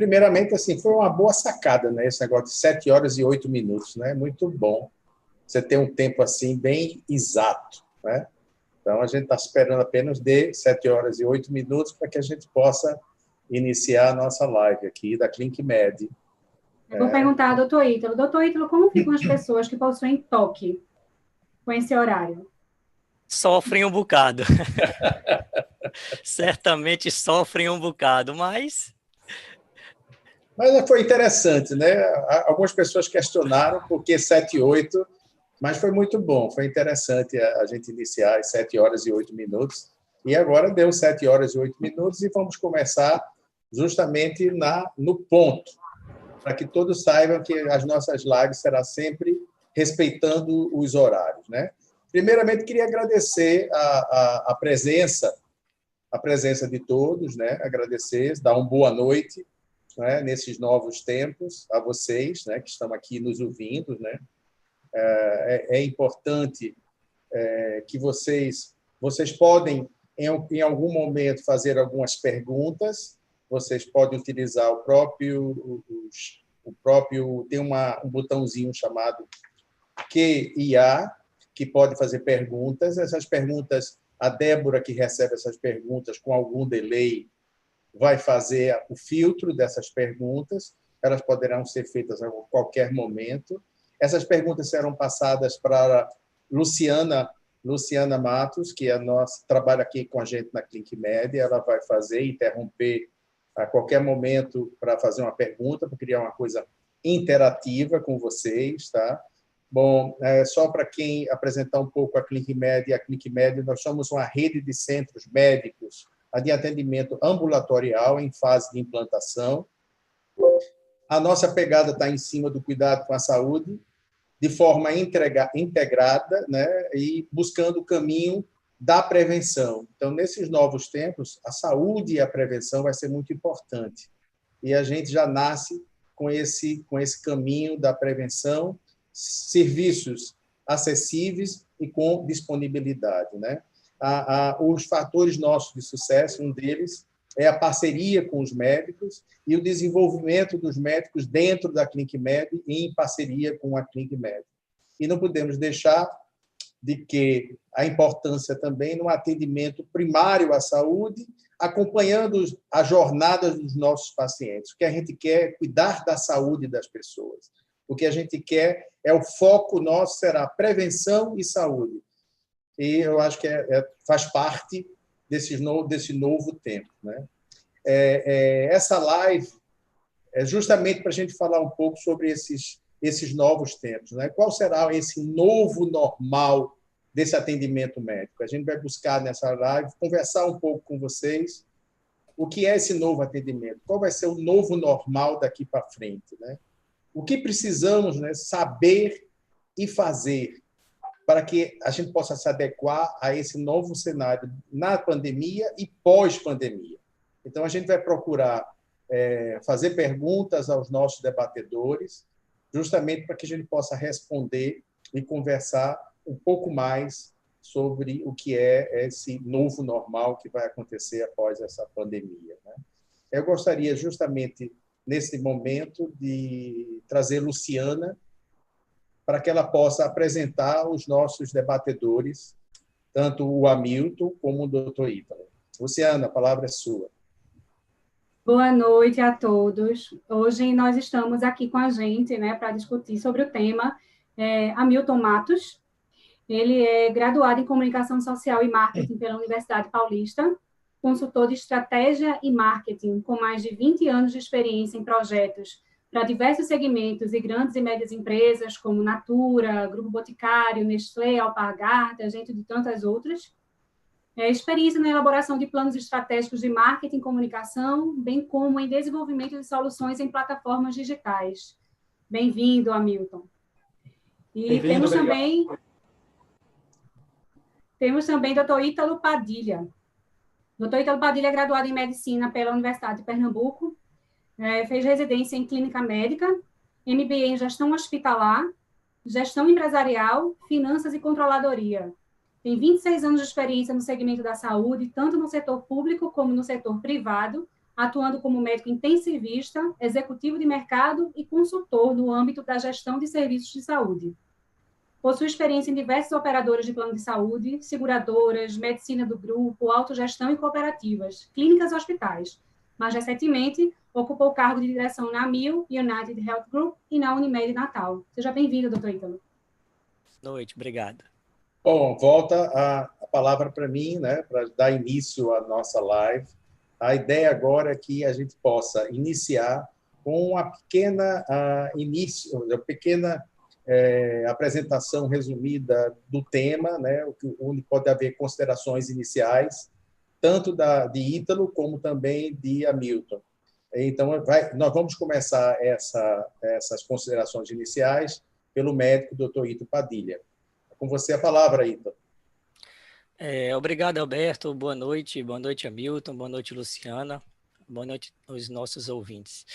primeiramente, assim, foi uma boa sacada, né? Esse negócio de 7 horas e 8 minutos, né? Muito bom você ter um tempo assim bem exato, né? Então, a gente está esperando apenas de 7 horas e 8 minutos para que a gente possa iniciar a nossa live aqui da ClinkMed. Eu vou perguntar ao doutor Ítalo. Doutor Ítalo, como ficam as pessoas que possuem toque com esse horário? Sofrem um bocado. Certamente sofrem um bocado, mas... Mas foi interessante, né? Algumas pessoas questionaram por que 7 e 8, mas foi muito bom, foi interessante a gente iniciar às 7 horas e 8 minutos. E agora deu 7 horas e 8 minutos e vamos começar justamente no ponto, para que todos saibam que as nossas lives serão sempre respeitando os horários, né? Primeiramente, queria agradecer a presença de todos, né? Agradecer, dar uma boa noite, né? Nesses novos tempos a vocês, né? Que estão aqui nos ouvindo, né? É importante que vocês podem em algum momento fazer algumas perguntas. Vocês podem utilizar o próprio tem um botãozinho chamado QIA, que pode fazer perguntas. Essas perguntas, a Débora, que recebe essas perguntas com algum delay, vai fazer o filtro dessas perguntas. Elas poderão ser feitas a qualquer momento. Essas perguntas serão passadas para Luciana Matos, que trabalha aqui com a gente na ClinkMed. Ela vai fazer, interromper a qualquer momento para fazer uma pergunta, para criar uma coisa interativa com vocês, tá? Bom, só para quem apresentar um pouco a ClinkMed, nós somos uma rede de centros médicos de atendimento ambulatorial em fase de implantação. A nossa pegada está em cima do cuidado com a saúde, de forma integrada, né, e buscando o caminho da prevenção. Então, nesses novos tempos, a saúde e a prevenção vai ser muito importante. E a gente já nasce com esse caminho da prevenção, serviços acessíveis e com disponibilidade, né? Os fatores nossos de sucesso, um deles é a parceria com os médicos e o desenvolvimento dos médicos dentro da ClinkMed e em parceria com a ClinkMed. E não podemos deixar de que a importância também no atendimento primário à saúde, acompanhando a jornada dos nossos pacientes. O que a gente quer é cuidar da saúde das pessoas. O que a gente quer o foco nosso será prevenção e saúde. E eu acho que faz parte desse novo tempo, né? Essa live é justamente para a gente falar um pouco sobre esses novos tempos, né? Qual será esse novo normal desse atendimento médico? A gente vai buscar nessa live conversar um pouco com vocês o que é esse novo atendimento, qual vai ser o novo normal daqui para frente, né? O que precisamos, né, saber e fazer para que a gente possa se adequar a esse novo cenário na pandemia e pós-pandemia. Então, a gente vai procurar fazer perguntas aos nossos debatedores, justamente para que a gente possa responder e conversar um pouco mais sobre o que é esse novo normal que vai acontecer após essa pandemia, né? Eu gostaria, justamente, nesse momento, de trazer Luciana para que ela possa apresentar os nossos debatedores, tanto o Hamilton como o doutor Ítalo. Luciana, a palavra é sua. Boa noite a todos. Hoje nós estamos aqui com a gente, né, para discutir sobre o tema Hamilton Matos. Ele é graduado em Comunicação Social e Marketing pela Universidade Paulista, consultor de estratégia e marketing, com mais de 20 anos de experiência em projetos para diversos segmentos e grandes e médias empresas, como Natura, Grupo Boticário, Nestlé, Alpargatas, gente de tantas outras. Experiência na elaboração de planos estratégicos de marketing e comunicação, bem como em desenvolvimento de soluções em plataformas digitais. Bem-vindo, Hamilton. E temos também Dr. Ítalo Padilha. Dr. Ítalo Padilha é graduado em Medicina pela Universidade de Pernambuco, fez residência em Clínica Médica, MBA em Gestão Hospitalar, Gestão Empresarial, Finanças e Controladoria. Tem 26 anos de experiência no segmento da saúde, tanto no setor público como no setor privado, atuando como médico intensivista, executivo de mercado e consultor no âmbito da gestão de serviços de saúde. Possui experiência em diversas operadoras de plano de saúde, seguradoras, medicina do grupo, autogestão e cooperativas, clínicas e hospitais. Mais recentemente, ocupou o cargo de direção na AMIL, United Health Group, e na Unimed Natal. Seja bem-vindo, doutor Ítalo. Boa noite, obrigado. Bom, volta a palavra para mim, né, para dar início à nossa live. A ideia agora é que a gente possa iniciar com uma pequena apresentação resumida do tema, né, onde pode haver considerações iniciais, tanto de Ítalo como também de Hamilton. Então, nós vamos começar essas considerações iniciais pelo médico Dr. Ítalo Padilha. Com você a palavra, Ítalo. Obrigado, Alberto. Boa noite, Hamilton, boa noite, Luciana, boa noite aos nossos ouvintes.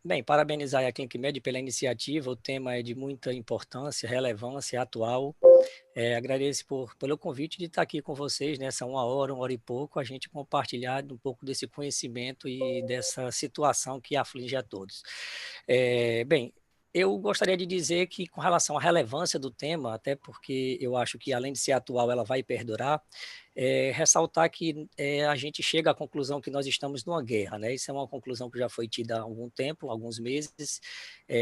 Bem, parabenizar a Clínica Med pela iniciativa, o tema é de muita importância, relevância, atual. Agradeço pelo convite de estar aqui com vocês nessa uma hora e pouco, a gente compartilhar um pouco desse conhecimento e dessa situação que aflige a todos. Bem, eu gostaria de dizer que, com relação à relevância do tema, até porque eu acho que, além de ser atual, ela vai perdurar, ressaltar que a gente chega à conclusão que nós estamos numa guerra, né? Isso é uma conclusão que já foi tida há algum tempo, alguns meses.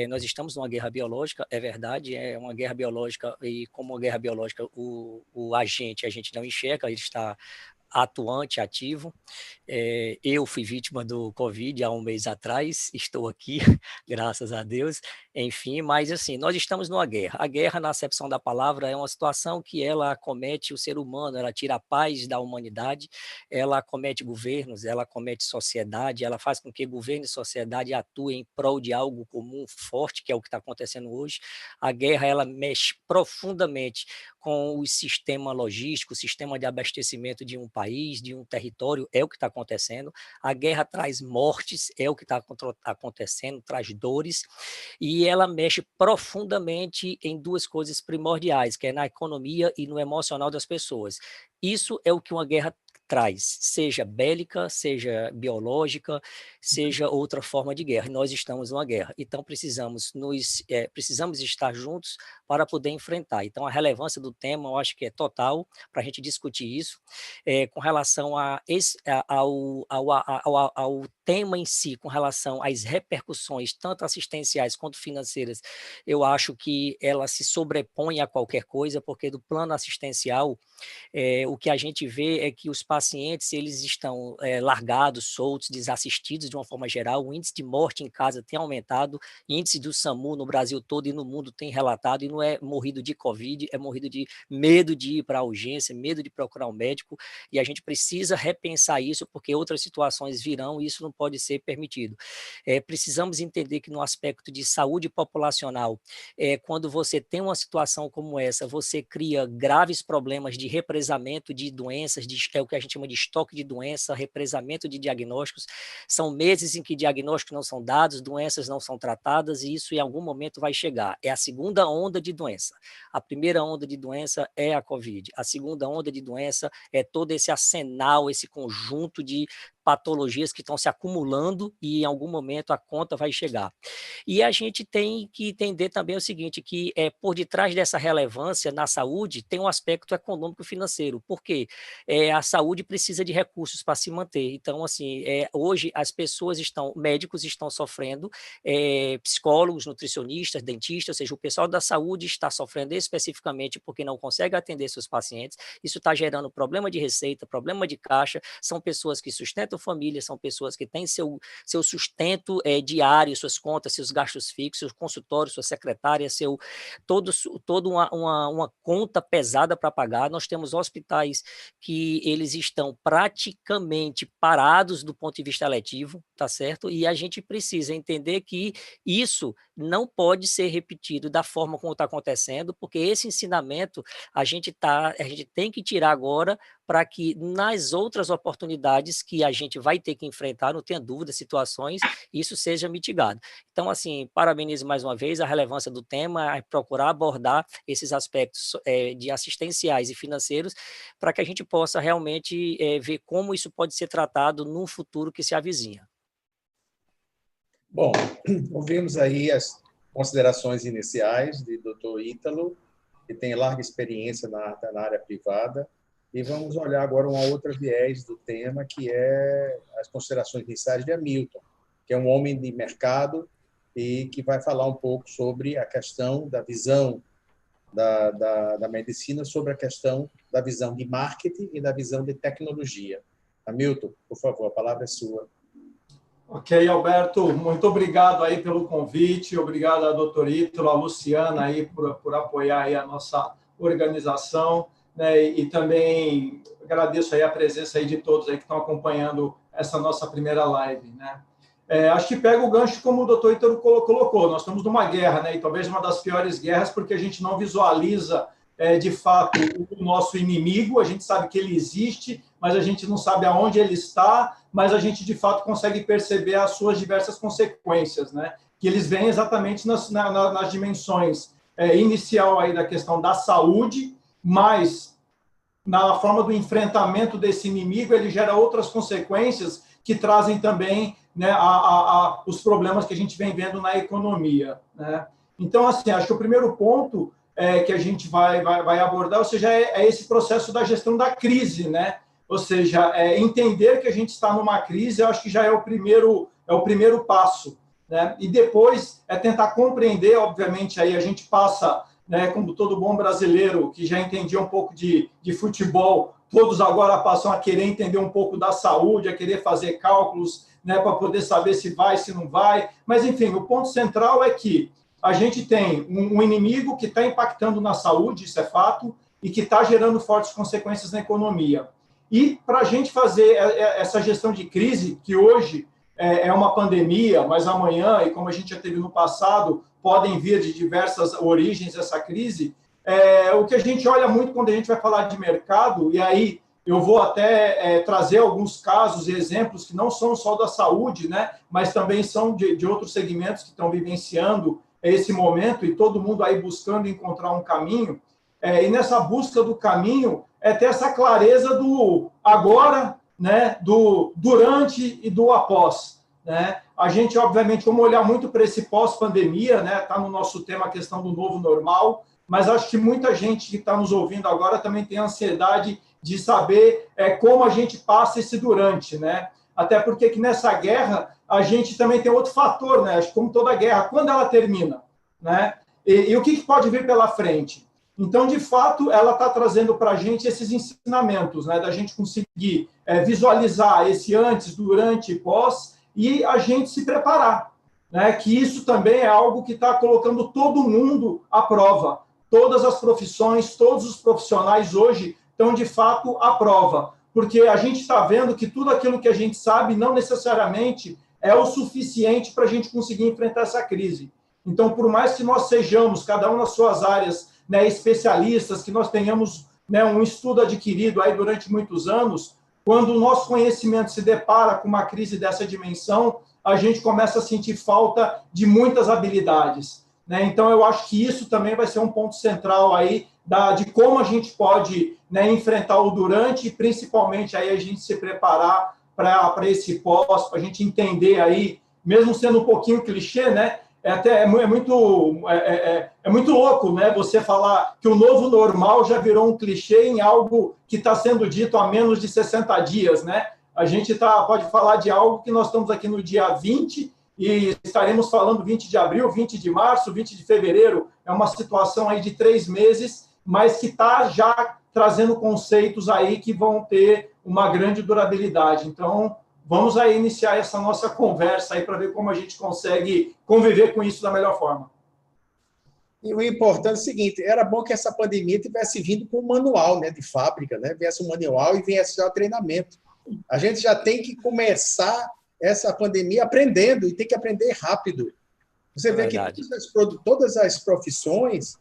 Nós estamos numa guerra biológica, é verdade, é uma guerra biológica, e como uma guerra biológica, o agente a gente não enxerga, ele está atuante, ativo. Eu fui vítima do Covid há um mês atrás, estou aqui, graças a Deus, enfim, mas assim, nós estamos numa guerra. A guerra, na acepção da palavra, é uma situação que ela acomete o ser humano, ela tira a paz da humanidade, ela acomete governos, ela acomete sociedade, ela faz com que governo e sociedade atuem em prol de algo comum, forte, que é o que está acontecendo hoje. A guerra, ela mexe profundamente com o sistema logístico, o sistema de abastecimento de um país, de um território, é o que está acontecendo. A guerra traz mortes, é o que está acontecendo, traz dores, e ela mexe profundamente em duas coisas primordiais, que é na economia e no emocional das pessoas. Isso é o que uma guerra traz, seja bélica, seja biológica, seja outra forma de guerra. Nós estamos numa guerra, então precisamos estar juntos para poder enfrentar. Então a relevância do tema, eu acho que é total para a gente discutir isso. Com relação ao tema em si, com relação às repercussões, tanto assistenciais quanto financeiras, eu acho que ela se sobrepõe a qualquer coisa, porque do plano assistencial, o que a gente vê é que os pacientes eles estão largados, soltos, desassistidos de uma forma geral. O índice de morte em casa tem aumentado, o índice do SAMU no Brasil todo e no mundo tem relatado, e não é morrido de Covid, é morrido de medo de ir para a urgência, medo de procurar um médico, e a gente precisa repensar isso, porque outras situações virão e isso não pode ser permitido. Precisamos entender que no aspecto de saúde populacional, quando você tem uma situação como essa, você cria graves problemas de represamento de doenças, é o que a gente chama de estoque de doença, represamento de diagnósticos. São meses em que diagnósticos não são dados, doenças não são tratadas, e isso em algum momento vai chegar. É a segunda onda de doença. A primeira onda de doença é a Covid. A segunda onda de doença é todo esse arsenal, esse conjunto de patologias que estão se acumulando e em algum momento a conta vai chegar. E a gente tem que entender também o seguinte, que por detrás dessa relevância na saúde tem um aspecto econômico e financeiro, porque a saúde precisa de recursos para se manter. Então, assim, hoje as pessoas médicos estão sofrendo, psicólogos, nutricionistas, dentistas, ou seja, o pessoal da saúde está sofrendo especificamente porque não consegue atender seus pacientes. Isso está gerando problema de receita, problema de caixa, são pessoas que sustentam família, são pessoas que têm seu sustento diário, suas contas, seus gastos fixos, seus consultórios, sua secretária, toda uma conta pesada para pagar. Nós temos hospitais que eles estão praticamente parados do ponto de vista letivo, tá certo? E a gente precisa entender que isso não pode ser repetido da forma como está acontecendo, porque esse ensinamento a gente tem que tirar agora para que nas outras oportunidades que a gente gente vai ter que enfrentar, não tenha dúvida, situações, e isso seja mitigado. Então, assim, parabenizo mais uma vez a relevância do tema, procurar abordar esses aspectos de assistenciais e financeiros, para que a gente possa realmente ver como isso pode ser tratado no futuro que se avizinha. Bom, ouvimos aí as considerações iniciais de Dr. Ítalo, que tem larga experiência na área privada, e vamos olhar agora uma outra viés do tema, que é as considerações iniciais de Hamilton, que é um homem de mercado e que vai falar um pouco sobre a questão da visão da medicina, sobre a questão da visão de marketing e da visão de tecnologia. Hamilton, por favor, a palavra é sua. Ok, Alberto, muito obrigado aí pelo convite, obrigado a doutor Ítalo, a Luciana aí por apoiar aí a nossa organização, né? E também agradeço aí a presença aí de todos aí que estão acompanhando essa nossa primeira live, né? Acho que pega o gancho como o doutor Ítalo colocou, nós estamos numa guerra, né? E talvez uma das piores guerras, porque a gente não visualiza de fato o nosso inimigo, a gente sabe que ele existe, mas a gente não sabe aonde ele está, mas a gente de fato consegue perceber as suas diversas consequências, né? Que eles vêm exatamente nas dimensões inicial aí da questão da saúde, mas na forma do enfrentamento desse inimigo, ele gera outras consequências que trazem também, né, os problemas que a gente vem vendo na economia, né? Então, assim, acho que o primeiro ponto que a gente vai abordar, ou seja, é esse processo da gestão da crise, né? Ou seja, entender que a gente está numa crise, eu acho que já é o primeiro passo, né? E depois tentar compreender, obviamente, aí a gente passa, né, como todo bom brasileiro que já entendia um pouco de futebol, todos agora passam a querer entender um pouco da saúde, a querer fazer cálculos, né, para poder saber se vai, se não vai. Mas, enfim, o ponto central é que a gente tem um inimigo que está impactando na saúde, isso é fato, e que está gerando fortes consequências na economia. E para a gente fazer essa gestão de crise, que hoje é uma pandemia, mas amanhã, e como a gente já teve no passado, podem vir de diversas origens essa crise, o que a gente olha muito quando a gente vai falar de mercado, e aí eu vou até trazer alguns casos e exemplos que não são só da saúde, né, mas também são de outros segmentos que estão vivenciando esse momento e todo mundo aí buscando encontrar um caminho. E nessa busca do caminho ter essa clareza do agora, né, do durante e do após, né? A gente, obviamente, vamos olhar muito para esse pós-pandemia, né? Está no nosso tema a questão do novo normal, mas acho que muita gente que está nos ouvindo agora também tem ansiedade de saber como a gente passa esse durante, né? Até porque que nessa guerra a gente também tem outro fator, né? Acho que como toda guerra, quando ela termina, né? E o que pode vir pela frente? Então, de fato, ela está trazendo para a gente esses ensinamentos, né? Da gente conseguir visualizar esse antes, durante e pós, e a gente se preparar, né? Que isso também é algo que está colocando todo mundo à prova. Todas as profissões, todos os profissionais hoje estão, de fato, à prova. Porque a gente está vendo que tudo aquilo que a gente sabe não necessariamente é o suficiente para a gente conseguir enfrentar essa crise. Então, por mais que nós sejamos, cada um nas suas áreas, né, especialistas, que nós tenhamos, né, um estudo adquirido aí durante muitos anos, quando o nosso conhecimento se depara com uma crise dessa dimensão, a gente começa a sentir falta de muitas habilidades, né? Então, eu acho que isso também vai ser um ponto central aí de como a gente pode, né, enfrentar o durante e, principalmente, aí a gente se preparar para esse pós, para a gente entender aí, mesmo sendo um pouquinho clichê, né? É muito louco, né? Você falar que o novo normal já virou um clichê em algo que está sendo dito há menos de 60 dias, né? A gente pode falar de algo que nós estamos aqui no dia 20 e estaremos falando 20 de abril, 20 de março, 20 de fevereiro. É uma situação aí de 3 meses, mas que está já trazendo conceitos aí que vão ter uma grande durabilidade. Então, vamos aí iniciar essa nossa conversa aí para ver como a gente consegue conviver com isso da melhor forma. E o importante é o seguinte, era bom que essa pandemia tivesse vindo com um manual, né, de fábrica, né? Viesse um manual e viesse já o treinamento. A gente já tem que começar essa pandemia aprendendo, e tem que aprender rápido. Você vê que todas as profissões,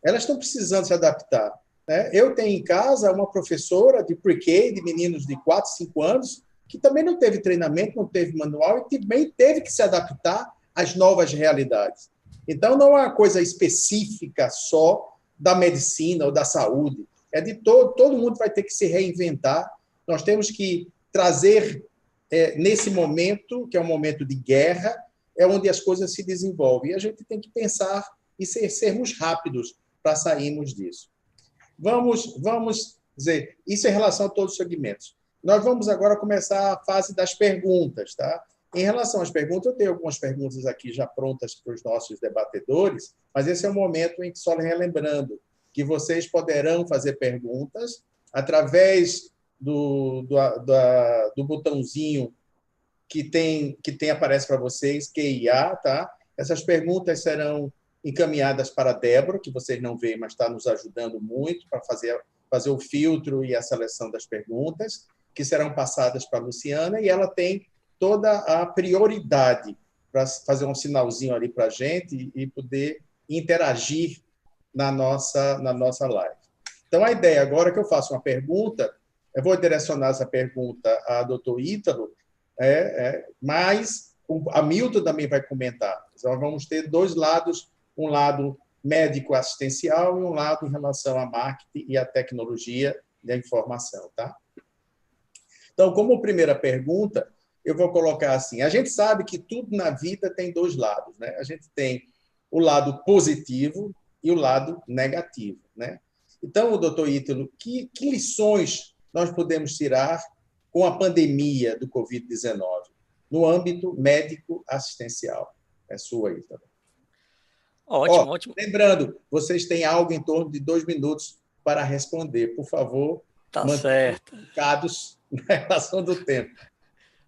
elas estão precisando se adaptar, né? Eu tenho em casa uma professora de pre-K, de meninos de 4, 5 anos, que também não teve treinamento, não teve manual e também teve que se adaptar às novas realidades. Então, não é uma coisa específica só da medicina ou da saúde, é de todo mundo vai ter que se reinventar. Nós temos que trazer, nesse momento, que é um momento de guerra, é onde as coisas se desenvolvem. E a gente tem que pensar e sermos rápidos para sairmos disso. Vamos dizer, isso em relação a todos os segmentos. Nós vamos agora começar a fase das perguntas, tá? Em relação às perguntas, eu tenho algumas perguntas aqui já prontas para os nossos debatedores, mas esse é o momento em que, só relembrando, que vocês poderão fazer perguntas através do botãozinho que aparece para vocês, QIA, tá? Essas perguntas serão encaminhadas para a Débora, que vocês não veem, mas está nos ajudando muito para fazer o filtro e a seleção das perguntas, que serão passadas para a Luciana, e ela tem toda a prioridade para fazer um sinalzinho ali para a gente e poder interagir na nossa live. Então, a ideia agora é que eu faço uma pergunta, eu vou direcionar essa pergunta a doutor Ítalo, mas a Milton também vai comentar. Então, vamos ter dois lados, um lado médico-assistencial e um lado em relação a marketing e a tecnologia da informação, tá? Então, como primeira pergunta, eu vou colocar assim, a gente sabe que tudo na vida tem dois lados, né? A gente tem o lado positivo e o lado negativo, né? Então, doutor Ítalo, que lições nós podemos tirar com a pandemia do Covid-19 no âmbito médico-assistencial? É sua, Ítalo. Ótimo, ótimo. Lembrando, vocês têm algo em torno de 2 minutos para responder. Por favor, tá certo. Focados na relação do tempo.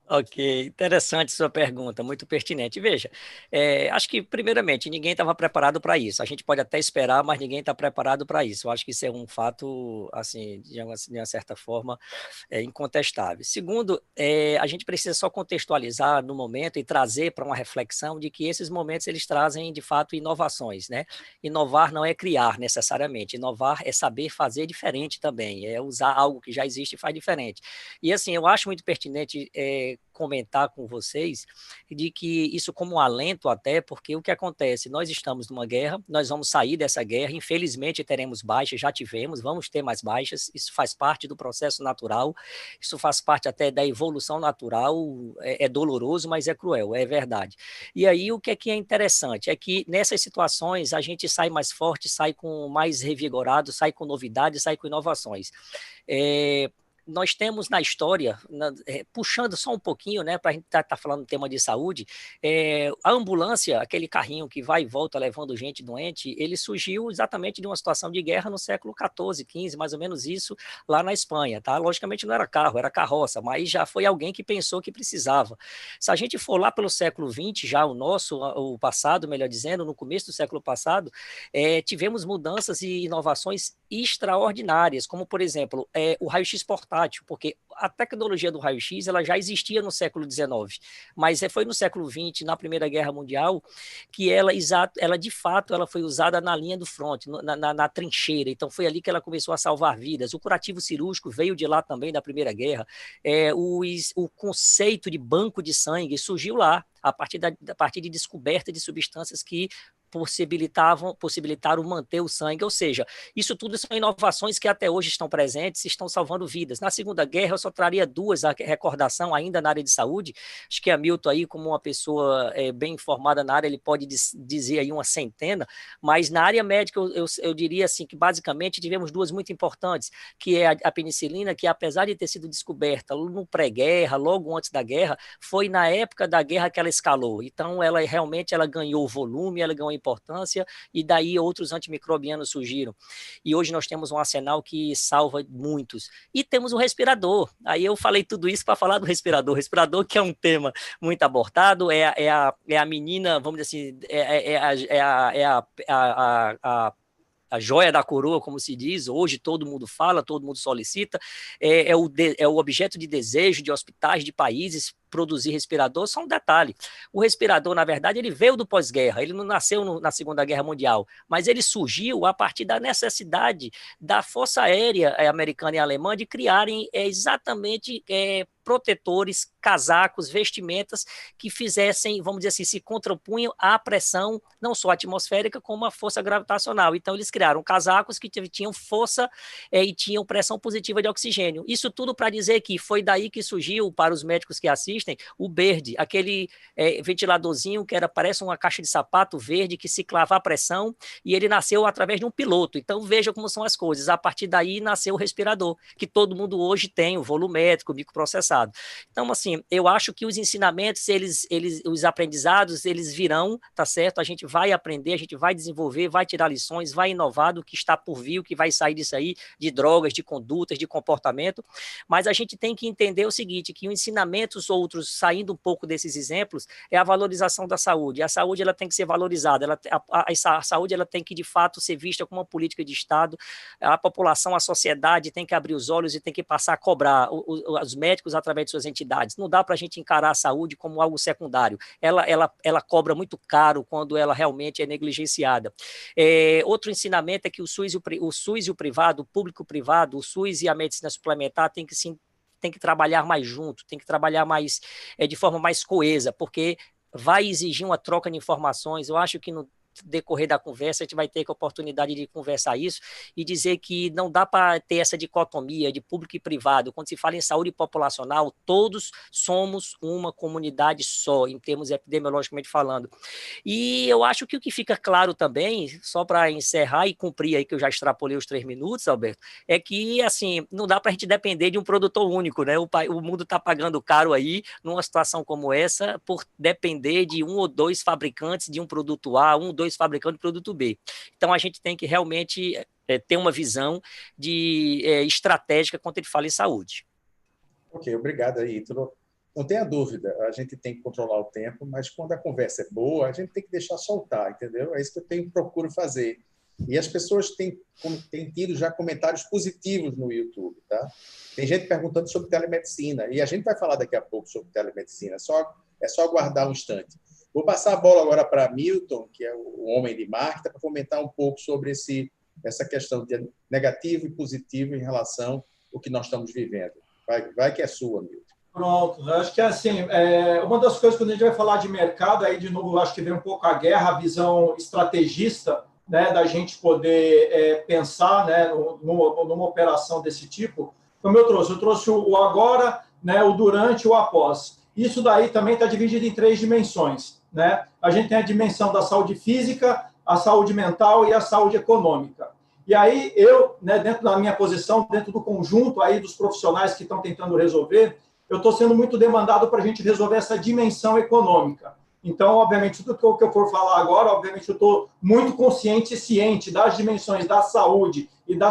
Ok, interessante sua pergunta, muito pertinente. Veja, acho que, primeiramente, ninguém estava preparado para isso. A gente pode até esperar, mas ninguém está preparado para isso. Eu acho que isso é um fato, assim, de uma certa forma, incontestável. Segundo, a gente precisa só contextualizar no momento e trazer para uma reflexão de que esses momentos eles trazem, de fato, inovações, né? Inovar não é criar necessariamente, inovar é saber fazer diferente também, é usar algo que já existe e faz diferente. E, assim, eu acho muito pertinente comentar com vocês de que isso como um alento até, porque o que acontece, nós estamos numa guerra, nós vamos sair dessa guerra, infelizmente teremos baixas, já tivemos, vamos ter mais baixas, isso faz parte do processo natural, isso faz parte até da evolução natural, é doloroso, mas é cruel, é verdade. E aí o que é interessante, é que nessas situações a gente sai mais forte, sai com mais revigorado, sai com novidades, sai com inovações. Nós temos na história, puxando só um pouquinho, né, para a gente estar falando do tema de saúde, a ambulância, aquele carrinho que vai e volta levando gente doente, ele surgiu exatamente de uma situação de guerra no século XIV, XV, mais ou menos isso, lá na Espanha, tá? Logicamente não era carro, era carroça, mas já foi alguém que pensou que precisava. Se a gente for lá pelo século XX, já o passado, melhor dizendo, no começo do século passado, tivemos mudanças e inovações extraordinárias, como, por exemplo, o raio-x portátil, porque a tecnologia do raio-x ela já existia no século XIX, mas foi no século XX, na Primeira Guerra Mundial, que ela de fato ela foi usada na linha do fronte, na trincheira, então foi ali que ela começou a salvar vidas. O curativo cirúrgico veio de lá também, da Primeira Guerra, o conceito de banco de sangue surgiu lá, a partir de descoberta de substâncias que possibilitaram manter o sangue, ou seja, isso tudo são inovações que até hoje estão presentes e estão salvando vidas. Na Segunda Guerra eu só traria 2 a recordação ainda na área de saúde, acho que a Milton aí como uma pessoa bem informada na área, ele pode dizer aí uma centena, mas na área médica eu diria assim que basicamente tivemos 2 muito importantes, que é a penicilina, que apesar de ter sido descoberta no pré-guerra, logo antes da guerra, foi na época da guerra que ela escalou, então ela realmente ganhou volume, ela ganhou importância, e daí outros antimicrobianos surgiram. E hoje nós temos um arsenal que salva muitos. E temos o respirador. Aí eu falei tudo isso para falar do respirador. O respirador que é um tema muito abortado, é a menina, vamos dizer assim, a joia da coroa, como se diz, hoje todo mundo fala, todo mundo solicita, é o objeto de desejo de hospitais, de países, produzir respirador, só um detalhe. O respirador, na verdade, ele veio do pós-guerra, ele não nasceu na Segunda Guerra Mundial, mas ele surgiu a partir da necessidade da Força Aérea americana e alemã de criarem exatamente protetores, casacos, vestimentas que fizessem, vamos dizer assim, se contrapunham à pressão, não só atmosférica, como a força gravitacional. Então, eles criaram casacos que tinham força e tinham pressão positiva de oxigênio. Isso tudo para dizer que foi daí que surgiu, para os médicos que assistem, o BIRD, aquele ventiladorzinho que parece uma caixa de sapato verde que se clava a pressão, e ele nasceu através de um piloto. Então, veja como são as coisas. A partir daí, nasceu o respirador, que todo mundo hoje tem, o volumétrico, o microprocessado. Então, assim, eu acho que os ensinamentos, os aprendizados, eles virão, tá certo? A gente vai aprender, a gente vai desenvolver, vai tirar lições, vai inovar do que está por vir, o que vai sair disso aí, de drogas, de condutas, de comportamento, mas a gente tem que entender o seguinte, que os ensinamentos outros, saindo um pouco desses exemplos, é a valorização da saúde. A saúde, ela tem que ser valorizada, a saúde, ela tem que, de fato, ser vista como uma política de Estado, a população, a sociedade tem que abrir os olhos e tem que passar a cobrar os médicos através de suas entidades. Não dá para a gente encarar a saúde como algo secundário. Ela cobra muito caro quando ela realmente é negligenciada. Outro ensinamento é que o SUS e o privado, o público-privado, o SUS e a medicina suplementar tem que trabalhar mais junto, tem que trabalhar mais de forma mais coesa, porque vai exigir uma troca de informações. Eu acho que no decorrer da conversa, a gente vai ter a oportunidade de conversar isso e dizer que não dá para ter essa dicotomia de público e privado. Quando se fala em saúde populacional, todos somos uma comunidade só, em termos epidemiologicamente falando. E eu acho que o que fica claro também, só para encerrar e cumprir aí, que eu já extrapolei os 3 minutos, Alberto, é que, assim, não dá para a gente depender de um produtor único, né? O mundo está pagando caro aí, numa situação como essa, por depender de 1 ou 2 fabricantes de um produto A, 1 ou 2 fabricantes de produto B. Então, a gente tem que realmente ter uma visão estratégica quando ele fala em saúde. Ok, obrigado aí, Ítalo. Não tenha dúvida, a gente tem que controlar o tempo, mas quando a conversa é boa, a gente tem que deixar soltar, entendeu? É isso que eu procuro fazer. E as pessoas têm tido já comentários positivos no YouTube, tá? Tem gente perguntando sobre telemedicina, e a gente vai falar daqui a pouco sobre telemedicina, é só aguardar um instante. Vou passar a bola agora para Milton, que é o homem de marketing, para comentar um pouco sobre essa questão de negativo e positivo em relação ao que nós estamos vivendo. Vai que é sua, Milton. Pronto, acho que assim, uma das coisas quando a gente vai falar de mercado, aí de novo acho que vem um pouco a guerra, a visão estrategista, né, da gente poder pensar, né, numa operação desse tipo, como eu trouxe o agora, né, o durante e o após. Isso daí também está dividido em 3 dimensões, né? A gente tem a dimensão da saúde física, a saúde mental e a saúde econômica. E aí eu, né, dentro da minha posição, dentro do conjunto aí dos profissionais que estão tentando resolver, eu estou sendo muito demandado para a gente resolver essa dimensão econômica. Então, obviamente, tudo que eu for falar agora, obviamente, eu estou muito consciente e ciente das dimensões da saúde e da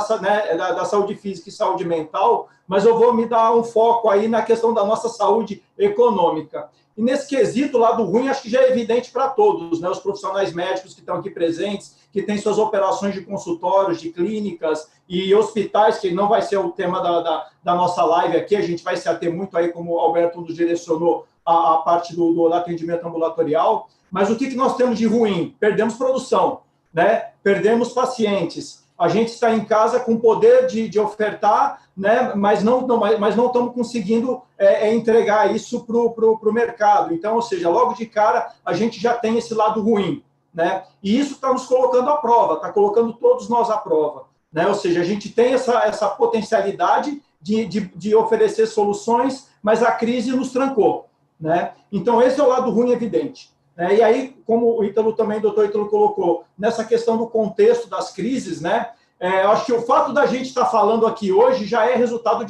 saúde física e saúde mental, mas eu vou me dar um foco aí na questão da nossa saúde econômica. E nesse quesito, o lado ruim, acho que já é evidente para todos, né? Os profissionais médicos que estão aqui presentes, que têm suas operações de consultórios, de clínicas e hospitais, que não vai ser o tema da nossa live aqui, a gente vai se ater muito aí, como o Alberto nos direcionou, a parte do atendimento ambulatorial. Mas o que nós temos de ruim? Perdemos produção, né? Perdemos pacientes. A gente está em casa com poder de ofertar, né? mas não estamos conseguindo entregar isso para o mercado. Então, ou seja, logo de cara, a gente já tem esse lado ruim, né? E isso está nos colocando à prova, está colocando todos nós à prova, né? Ou seja, a gente tem essa potencialidade de oferecer soluções, mas a crise nos trancou, né? Então, esse é o lado ruim evidente. E aí, como o Ítalo também, o doutor Ítalo colocou, nessa questão do contexto das crises, né? Eu acho que o fato da gente estar falando aqui hoje já é resultado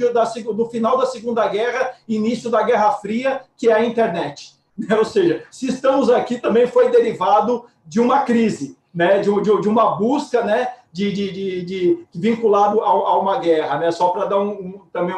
do final da Segunda Guerra, início da Guerra Fria, que é a internet. Né? Ou seja, se estamos aqui também foi derivado de uma crise, né? de uma busca, né? de vinculado a uma guerra, né? Só para dar também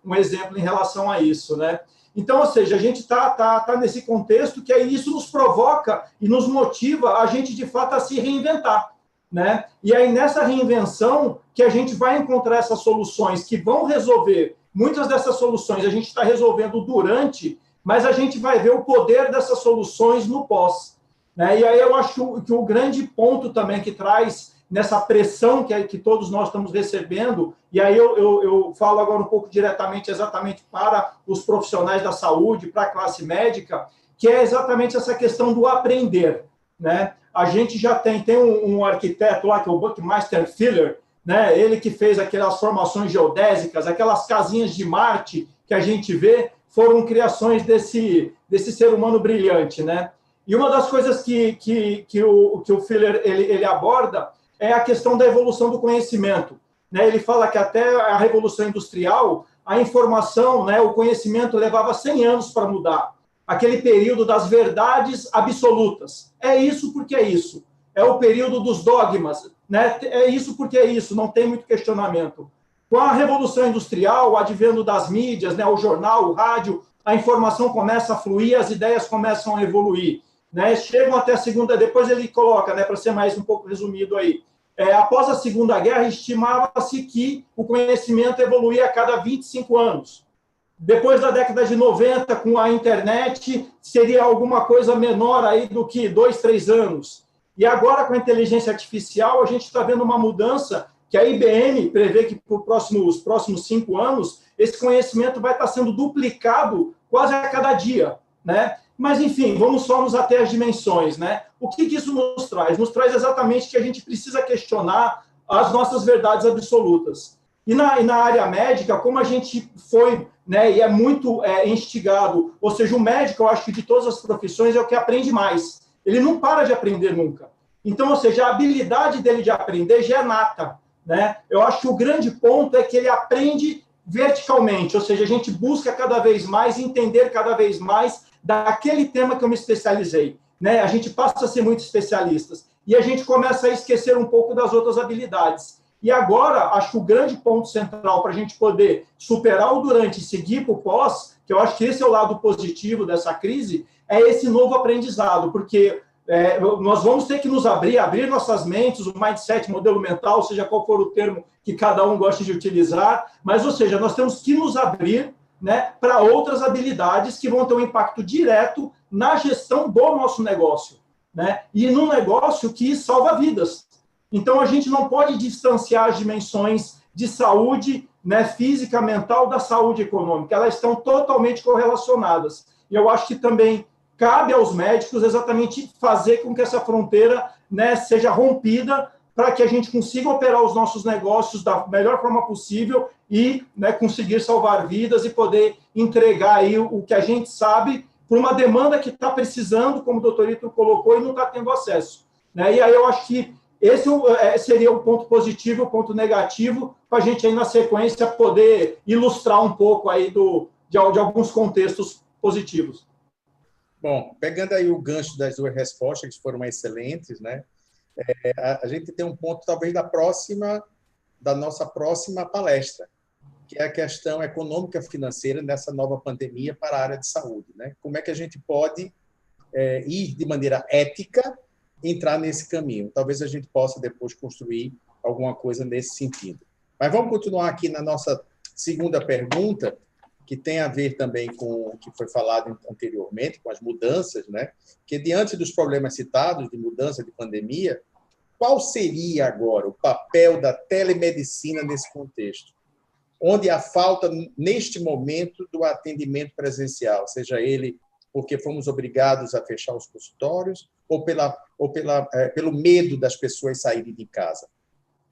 um exemplo em relação a isso, né? Então, ou seja, a gente tá nesse contexto que aí isso nos provoca e nos motiva a gente, de fato, a se reinventar, né? E aí, nessa reinvenção, que a gente vai encontrar essas soluções que vão resolver. Muitas dessas soluções a gente está resolvendo durante mas a gente vai ver o poder dessas soluções no pós, né? E aí eu acho que o grande ponto também que traz nessa pressão que todos nós estamos recebendo, e aí eu falo agora um pouco diretamente, exatamente para os profissionais da saúde, para a classe médica, que é exatamente essa questão do aprender, né? A gente já tem um arquiteto lá, que é o Buckminster Fuller, né? Ele que fez aquelas formações geodésicas, aquelas casinhas de Marte que a gente vê, foram criações desse ser humano brilhante, né? E uma das coisas que o Fuller ele aborda é a questão da evolução do conhecimento, né? Ele fala que até a Revolução Industrial, a informação, né, o conhecimento levava 100 anos para mudar. Aquele período das verdades absolutas. É isso porque é isso. É o período dos dogmas, né? É isso porque é isso, não tem muito questionamento. Com a Revolução Industrial, o advento das mídias, né, o jornal, o rádio, a informação começa a fluir, as ideias começam a evoluir, né? Chegam até a segunda, depois ele coloca, né, para ser mais um pouco resumido aí, após a Segunda Guerra, estimava-se que o conhecimento evoluía a cada 25 anos. Depois da década de 90, com a internet, seria alguma coisa menor aí do que 2, 3 anos. E agora, com a inteligência artificial, a gente está vendo uma mudança que a IBM prevê que para os próximos 5 anos, esse conhecimento vai estar sendo duplicado quase a cada dia, né? Mas, enfim, vamos só nos até as dimensões, né? O que isso nos traz? Nos traz exatamente que a gente precisa questionar as nossas verdades absolutas. E na área médica, como a gente foi, né, e é muito instigado, ou seja, o médico, eu acho que de todas as profissões, é o que aprende mais. Ele não para de aprender nunca. Então, ou seja, a habilidade dele de aprender já é nata, né? Eu acho que o grande ponto é que ele aprende verticalmente, ou seja, a gente busca cada vez mais entender cada vez mais daquele tema que eu me especializei, né? A gente passa a ser muito especialistas e a gente começa a esquecer um pouco das outras habilidades. E agora, acho que o grande ponto central para a gente poder superar o durante e seguir para o pós, que eu acho que esse é o lado positivo dessa crise, é esse novo aprendizado, porque nós vamos ter que nos abrir nossas mentes, o mindset, modelo mental, seja qual for o termo que cada um goste de utilizar, mas, ou seja, nós temos que nos abrir, né, para outras habilidades que vão ter um impacto direto na gestão do nosso negócio, né? E num negócio que salva vidas. Então, a gente não pode distanciar as dimensões de saúde, né, física, mental, da saúde econômica. Elas estão totalmente correlacionadas. E eu acho que também cabe aos médicos exatamente fazer com que essa fronteira, né, seja rompida para que a gente consiga operar os nossos negócios da melhor forma possível e, né, conseguir salvar vidas e poder entregar aí o que a gente sabe por uma demanda que está precisando, como o doutor Ítalo colocou, e não está tendo acesso, né? E aí eu acho que esse seria o ponto positivo, o ponto negativo, para a gente aí na sequência poder ilustrar um pouco aí de alguns contextos positivos. Bom, pegando aí o gancho das duas respostas, que foram excelentes, né? A gente tem um ponto talvez da nossa próxima palestra, que é a questão econômica financeira nessa nova pandemia para a área de saúde, né? Como é que a gente pode ir de maneira ética, entrar nesse caminho? Talvez a gente possa depois construir alguma coisa nesse sentido. Mas vamos continuar aqui na nossa segunda pergunta, que tem a ver também com o que foi falado anteriormente, com as mudanças, né? Que diante dos problemas citados de mudança de pandemia, qual seria agora o papel da telemedicina nesse contexto? Onde há falta, neste momento, do atendimento presencial, seja ele porque fomos obrigados a fechar os consultórios ou pelo medo das pessoas saírem de casa.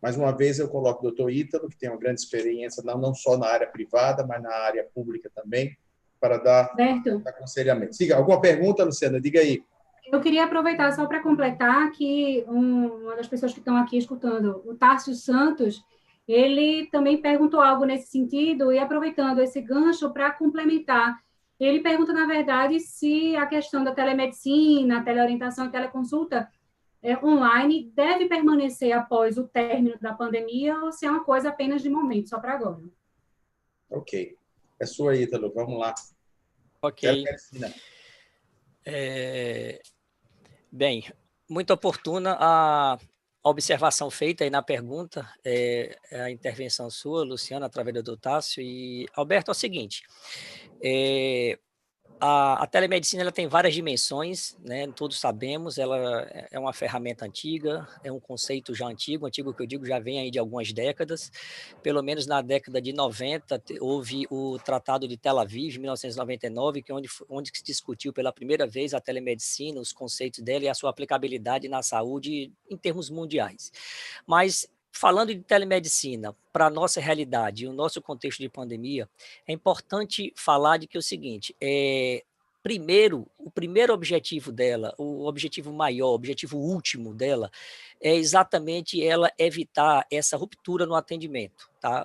Mais uma vez, eu coloco o doutor Ítalo, que tem uma grande experiência, não só na área privada, mas na área pública também, para dar aconselhamento. Siga, alguma pergunta, Luciana? Diga aí. Eu queria aproveitar só para completar que uma das pessoas que estão aqui escutando, o Tárcio Santos, ele também perguntou algo nesse sentido, e aproveitando esse gancho para complementar, ele pergunta, na verdade, se a questão da telemedicina, teleorientação e teleconsulta online deve permanecer após o término da pandemia ou se é uma coisa apenas de momento, só para agora. Ok. É sua, Ítalo. Vamos lá. Ok. Bem, muito oportuna a observação feita aí na pergunta, a intervenção sua, Luciana, através do Dr. Tássio. E, Alberto, é o seguinte, A telemedicina ela tem várias dimensões, né? Todos sabemos, ela é uma ferramenta antiga, é um conceito já antigo, antigo que eu digo já vem aí de algumas décadas, pelo menos na década de 90 houve o Tratado de Tel Aviv, de 1999, que onde se discutiu pela primeira vez a telemedicina, os conceitos dela e a sua aplicabilidade na saúde em termos mundiais. Mas falando de telemedicina, para a nossa realidade e o nosso contexto de pandemia, é importante falar de que é o seguinte, primeiro, o primeiro objetivo dela, o objetivo maior, o objetivo último dela, é exatamente ela evitar essa ruptura no atendimento. Tá?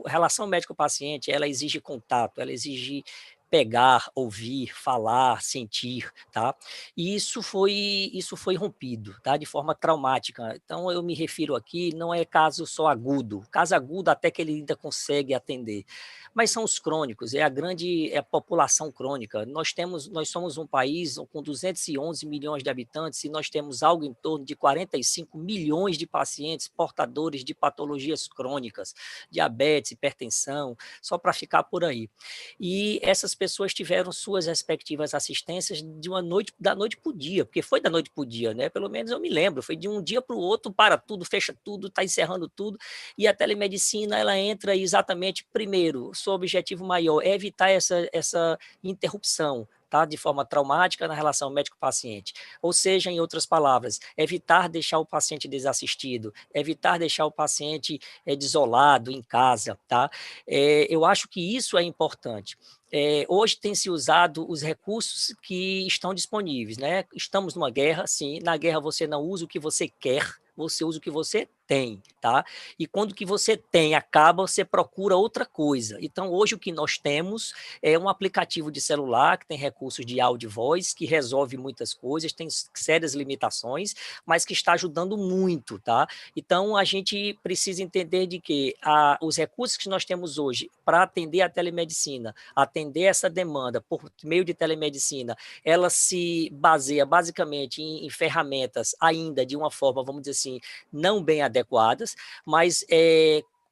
A relação médico-paciente, ela exige contato, ela exige pegar, ouvir, falar, sentir, tá? E isso foi rompido, tá? De forma traumática. Então eu me refiro aqui, não é caso só agudo. Caso agudo até que ele ainda consegue atender, mas são os crônicos, é a população crônica. Nós somos um país com 211 milhões de habitantes e nós temos algo em torno de 45 milhões de pacientes portadores de patologias crônicas, diabetes, hipertensão, só para ficar por aí. E essas pessoas tiveram suas respectivas assistências da noite para o dia, porque foi da noite para o dia, né? Pelo menos eu me lembro, foi de um dia para o outro, para tudo, fecha tudo, está encerrando tudo, e a telemedicina, ela entra exatamente, primeiro, o seu objetivo maior é evitar essa interrupção, tá? De forma traumática na relação médico-paciente. Ou seja, em outras palavras, evitar deixar o paciente desassistido, evitar deixar o paciente desolado em casa, tá? Eu acho que isso é importante. Hoje tem se usado os recursos que estão disponíveis, né? Estamos numa guerra, sim. Na guerra você não usa o que você quer, você usa o que você tem, tá? E quando o que você tem acaba, você procura outra coisa. Então, hoje o que nós temos é um aplicativo de celular que tem recursos de áudio e voz, que resolve muitas coisas, tem sérias limitações, mas que está ajudando muito, tá? Então, a gente precisa entender de que os recursos que nós temos hoje para atender a telemedicina, atender essa demanda por meio de telemedicina, ela se baseia basicamente em ferramentas ainda de uma forma, vamos dizer assim, não bem adequadas, mas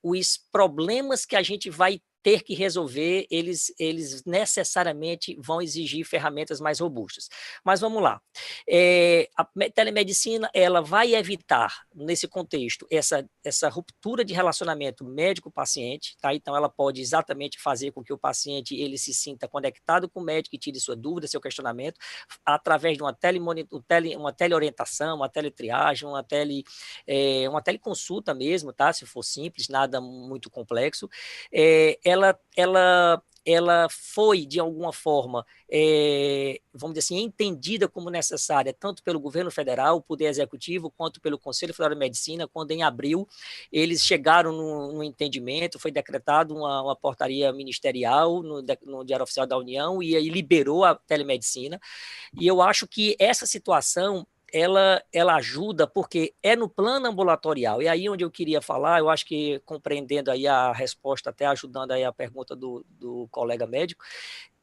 os problemas que a gente vai ter que resolver, eles necessariamente vão exigir ferramentas mais robustas. Mas vamos lá. A telemedicina, ela vai evitar, nesse contexto, essa ruptura de relacionamento médico-paciente, tá? Então, ela pode exatamente fazer com que o paciente ele se sinta conectado com o médico e tire sua dúvida, seu questionamento, através de uma teleorientação, uma teletriagem, uma teleconsulta mesmo, tá? Se for simples, nada muito complexo. Ela foi, de alguma forma, vamos dizer assim, entendida como necessária, tanto pelo governo federal, o Poder Executivo, quanto pelo Conselho Federal de Medicina, quando em abril eles chegaram no entendimento, foi decretado uma portaria ministerial no Diário Oficial da União, e aí liberou a telemedicina, e eu acho que essa situação ela ajuda porque é no plano ambulatorial, e aí onde eu queria falar, eu acho que compreendendo aí a resposta, até ajudando aí a pergunta do colega médico,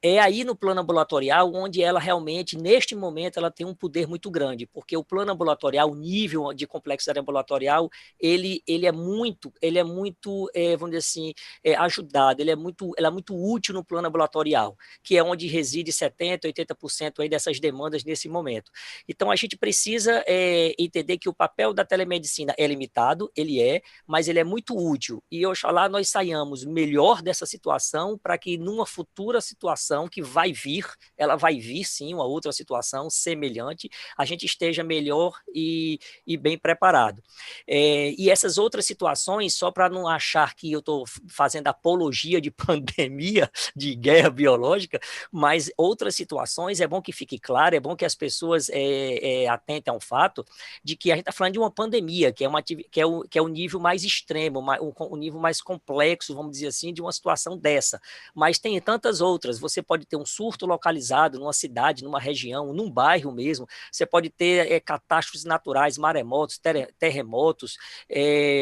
é aí no plano ambulatorial onde ela realmente, neste momento, ela tem um poder muito grande, porque o plano ambulatorial, o nível de complexidade ambulatorial, ele é muito, vamos dizer assim, ajudado, ela é muito útil no plano ambulatorial, que é onde reside 70%, 80% aí dessas demandas nesse momento. Então, a gente precisa entender que o papel da telemedicina é limitado, mas ele é muito útil, e oxalá nós saiamos melhor dessa situação para que numa futura situação que ela vai vir sim, uma outra situação semelhante, a gente esteja melhor e bem preparado. E essas outras situações, só para não achar que eu estou fazendo apologia de pandemia, de guerra biológica, mas outras situações, é bom que fique claro, é bom que as pessoas atentem ao fato de que a gente está falando de uma pandemia, que é o nível mais extremo, o nível mais complexo, vamos dizer assim, de uma situação dessa. Mas tem tantas outras. Você pode ter um surto localizado numa cidade, numa região, num bairro mesmo. Você pode ter catástrofes naturais, maremotos, terremotos,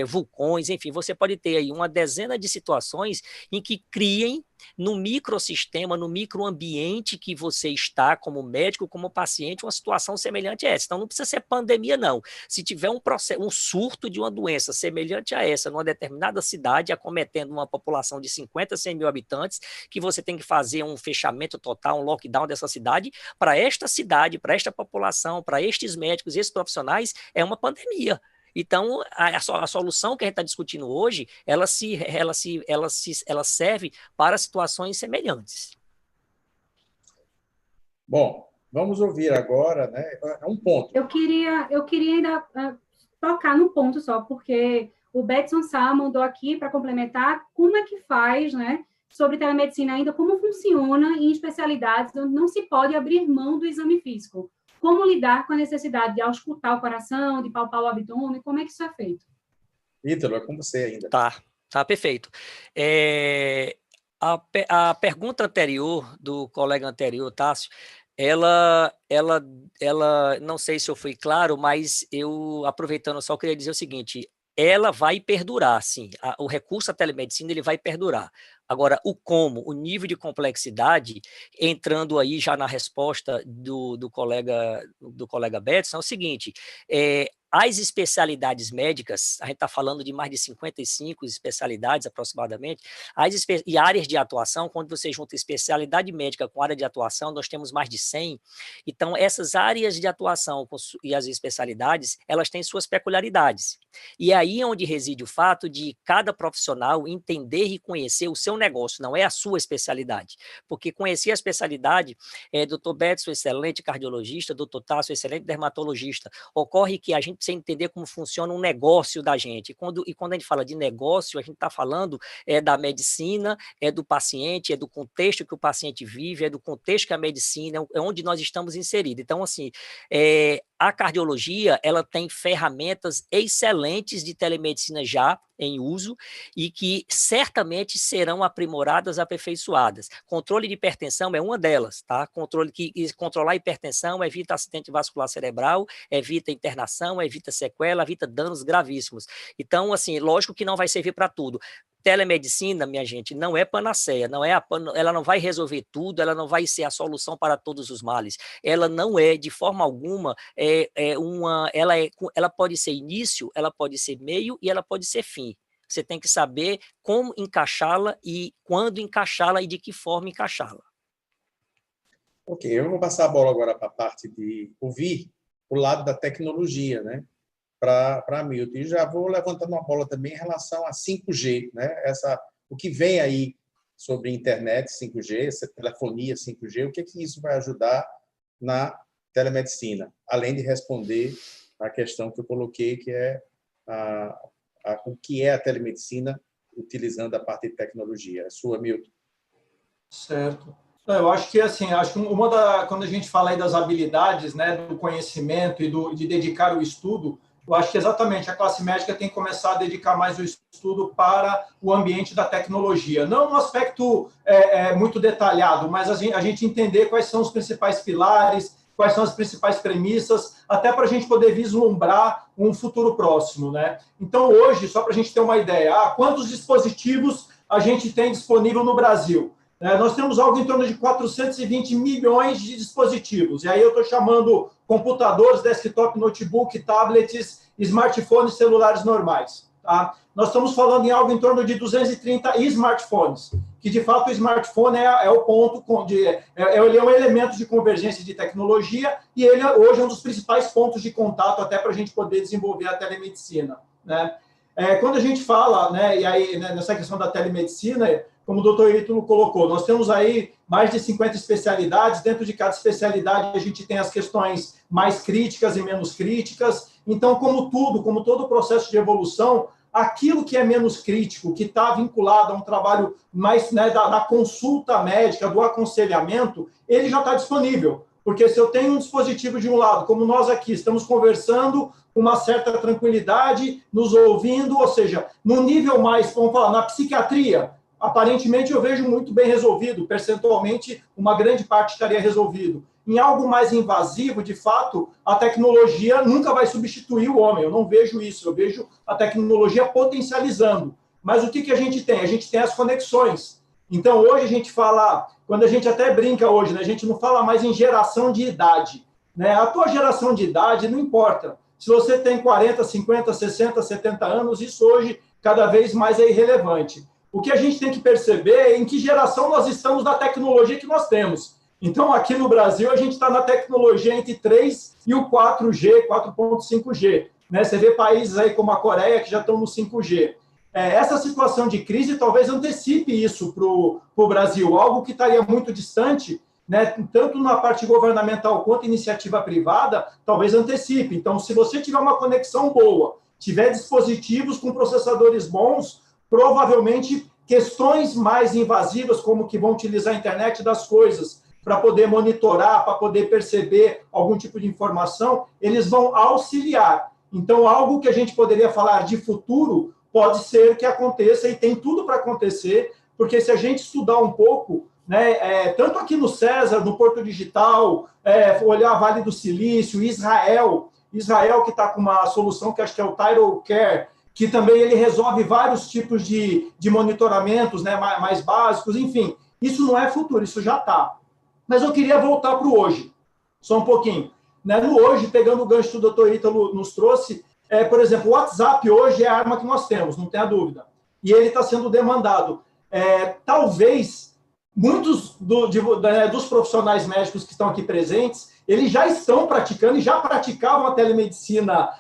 vulcões, enfim, você pode ter aí uma dezena de situações em que criem no microsistema, no microambiente que você está como médico, como paciente, uma situação semelhante a essa. Então, não precisa ser pandemia, não. Se tiver um surto de uma doença semelhante a essa numa determinada cidade, acometendo uma população de 50, 100 mil habitantes, que você tem que fazer um fechamento total, um lockdown dessa cidade, para esta cidade, para esta população, para estes médicos, esses profissionais, é uma pandemia. Então, a solução que a gente está discutindo hoje, ela serve para situações semelhantes. Bom, vamos ouvir agora, né, um ponto. Eu queria ainda tocar no ponto só, porque o Betson Sá mandou aqui para complementar como é que faz, né, sobre telemedicina ainda, como funciona em especialidades onde não se pode abrir mão do exame físico. Como lidar com a necessidade de auscultar o coração, de palpar o abdômen, como é que isso é feito? Ítalo, é com você ainda. Tá, perfeito. A pergunta anterior, do colega anterior, Tássio, ela, não sei se eu fui claro, mas eu, aproveitando, só queria dizer o seguinte, ela vai perdurar, sim, o recurso à telemedicina, ele vai perdurar. Agora, o nível de complexidade, entrando aí já na resposta do colega Betson, é o seguinte, as especialidades médicas, a gente está falando de mais de 55 especialidades aproximadamente, e áreas de atuação, quando você junta especialidade médica com área de atuação, nós temos mais de 100, então essas áreas de atuação e as especialidades, elas têm suas peculiaridades, e aí é onde reside o fato de cada profissional entender e conhecer o seu negócio, não é a sua especialidade, porque conhecer a especialidade, Dr. Betson, excelente cardiologista, Dr. Tássio, excelente dermatologista, ocorre que a gente precisa entender como funciona um negócio da gente, e quando a gente fala de negócio, a gente está falando da medicina, do paciente, do contexto que o paciente vive, do contexto que a medicina, é onde nós estamos inseridos. Então, assim, a cardiologia, ela tem ferramentas excelentes de telemedicina já em uso e que certamente serão aprimoradas, aperfeiçoadas. Controle de hipertensão é uma delas, tá? Controlar a hipertensão evita acidente vascular cerebral, evita internação, evita sequela, evita danos gravíssimos. Então, assim, lógico que não vai servir para tudo. Telemedicina, minha gente, não é panaceia, ela não vai resolver tudo, ela não vai ser a solução para todos os males. Ela não é, de forma alguma, ela pode ser início, ela pode ser meio e ela pode ser fim. Você tem que saber como encaixá-la e quando encaixá-la e de que forma encaixá-la. Ok, eu vou passar a bola agora para a parte de ouvir o lado da tecnologia, né? Para Milton. E já vou levantando uma bola também em relação a 5G, né? O que vem aí sobre internet 5G, telefonia 5G, o que isso vai ajudar na telemedicina, além de responder a questão que eu coloquei, que é o que é a telemedicina utilizando a parte de tecnologia. É sua, Milton. Certo. Eu acho que, assim, quando a gente fala aí das habilidades, né, do conhecimento e de dedicar o estudo, eu acho que exatamente a classe médica tem que começar a dedicar mais o estudo para o ambiente da tecnologia. Não um aspecto muito detalhado, mas a gente entender quais são os principais pilares, quais são as principais premissas, até para a gente poder vislumbrar um futuro próximo, né? Então, hoje, só para a gente ter uma ideia, quantos dispositivos a gente tem disponível no Brasil? Nós temos algo em torno de 420 milhões de dispositivos. E aí eu estou chamando computadores, desktop, notebook, tablets, smartphones, celulares normais. Tá? Nós estamos falando em algo em torno de 230 smartphones, que de fato o smartphone é o ponto, ele é um elemento de convergência de tecnologia e ele hoje é um dos principais pontos de contato até para a gente poder desenvolver a telemedicina. Né? Quando a gente fala, né, e aí, né, nessa questão da telemedicina, como o doutor Ítalo colocou, nós temos aí mais de 50 especialidades, dentro de cada especialidade a gente tem as questões mais críticas e menos críticas, então, como todo o processo de evolução, aquilo que é menos crítico, que está vinculado a um trabalho mais, né, da consulta médica, do aconselhamento, ele já está disponível, porque se eu tenho um dispositivo de um lado, como nós aqui estamos conversando, com uma certa tranquilidade, nos ouvindo, ou seja, no nível mais, vamos falar, na psiquiatria, aparentemente eu vejo muito bem resolvido, percentualmente uma grande parte estaria resolvido. Em algo mais invasivo, de fato, a tecnologia nunca vai substituir o homem, eu não vejo isso, eu vejo a tecnologia potencializando. Mas o que a gente tem? A gente tem as conexões. Então, hoje a gente fala, quando a gente até brinca hoje, né, a gente não fala mais em geração de idade, né? A tua geração de idade não importa. Se você tem 40, 50, 60, 70 anos, isso hoje cada vez mais é irrelevante. O que a gente tem que perceber é em que geração nós estamos da tecnologia que nós temos. Então, aqui no Brasil, a gente está na tecnologia entre 3 e o 4G, 4.5G. Né? Você vê países aí como a Coreia que já estão no 5G. Essa situação de crise talvez antecipe isso para o Brasil, algo que estaria muito distante, né? Tanto na parte governamental quanto iniciativa privada, talvez antecipe. Então, se você tiver uma conexão boa, tiver dispositivos com processadores bons, provavelmente questões mais invasivas, como que vão utilizar a internet das coisas para poder monitorar, para poder perceber algum tipo de informação, eles vão auxiliar. Então, algo que a gente poderia falar de futuro pode ser que aconteça e tem tudo para acontecer, porque se a gente estudar um pouco, né, tanto aqui no César, no Porto Digital, olhar Vale do Silício, Israel que está com uma solução que acho que é o Tidal Care, que também ele resolve vários tipos de monitoramentos, né, mais básicos, enfim, isso não é futuro, isso já está. Mas eu queria voltar para o hoje, só um pouquinho. Né? No hoje, pegando o gancho que o doutor Ítalo nos trouxe, por exemplo, o WhatsApp hoje é a arma que nós temos, não tenha dúvida. E ele está sendo demandado. Talvez muitos dos profissionais médicos que estão aqui presentes, eles já estão praticando e já praticavam a telemedicina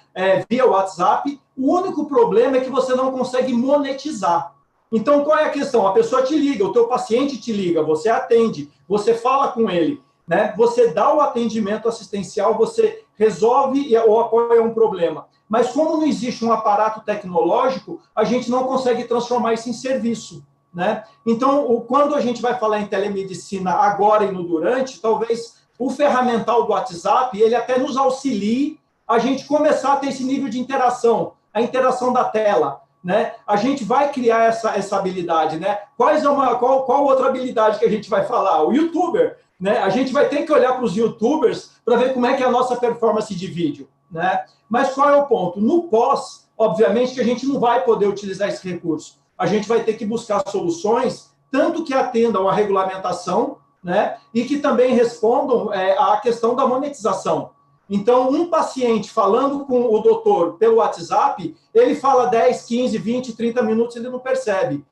via WhatsApp. O único problema é que você não consegue monetizar. Então, qual é a questão? A pessoa te liga, o teu paciente te liga, você atende, você fala com ele, né? Você dá o atendimento assistencial, você resolve ou apoia um problema. Mas como não existe um aparato tecnológico, a gente não consegue transformar isso em serviço, né? Então, quando a gente vai falar em telemedicina agora e no durante, talvez o ferramental do WhatsApp, ele até nos auxilie a gente começar a ter esse nível de interação, a interação da tela, né? A gente vai criar essa habilidade, né? Qual outra habilidade que a gente vai falar? O YouTuber, né? A gente vai ter que olhar para os YouTubers para ver como é que é a nossa performance de vídeo, né? Mas qual é o ponto? No pós, obviamente que a gente não vai poder utilizar esse recurso. A gente vai ter que buscar soluções, tanto que atendam à regulamentação, né? E que também respondam à questão da monetização. Então, um paciente falando com o doutor pelo WhatsApp, ele fala 10, 15, 20, 30 minutos, ele não percebe.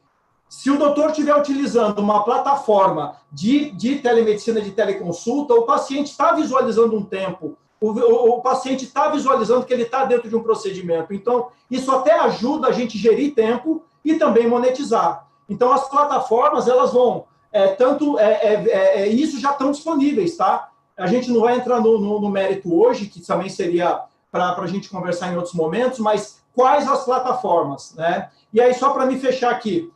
Se o doutor estiver utilizando uma plataforma de telemedicina, de teleconsulta, o paciente está visualizando um tempo, o paciente está visualizando que ele está dentro de um procedimento. Então, isso até ajuda a gente gerir tempo e também monetizar. Então, as plataformas, elas vão, isso já estão disponíveis, tá? A gente não vai entrar no mérito hoje, que também seria para a gente conversar em outros momentos, mas quais as plataformas, né? E aí, só para me fechar aqui,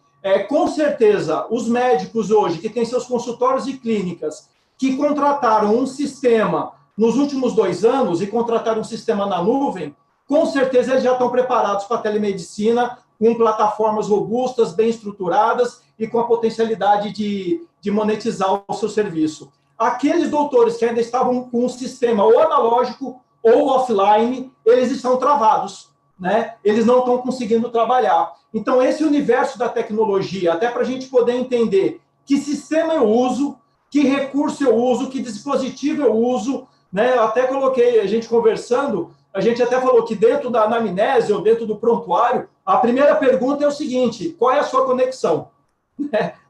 com certeza, os médicos hoje, que têm seus consultórios e clínicas, que contrataram um sistema nos últimos 2 anos e contrataram um sistema na nuvem, com certeza eles já estão preparados para a telemedicina, com plataformas robustas, bem estruturadas e com a potencialidade de monetizar o seu serviço. Aqueles doutores que ainda estavam com um sistema ou analógico ou offline, eles estão travados, né? Eles não estão conseguindo trabalhar. Então, esse universo da tecnologia, até para a gente poder entender que sistema eu uso, que recurso eu uso, que dispositivo eu uso, né? Eu até coloquei, a gente conversando, a gente até falou que dentro da anamnese ou dentro do prontuário, a primeira pergunta é o seguinte: qual é a sua conexão?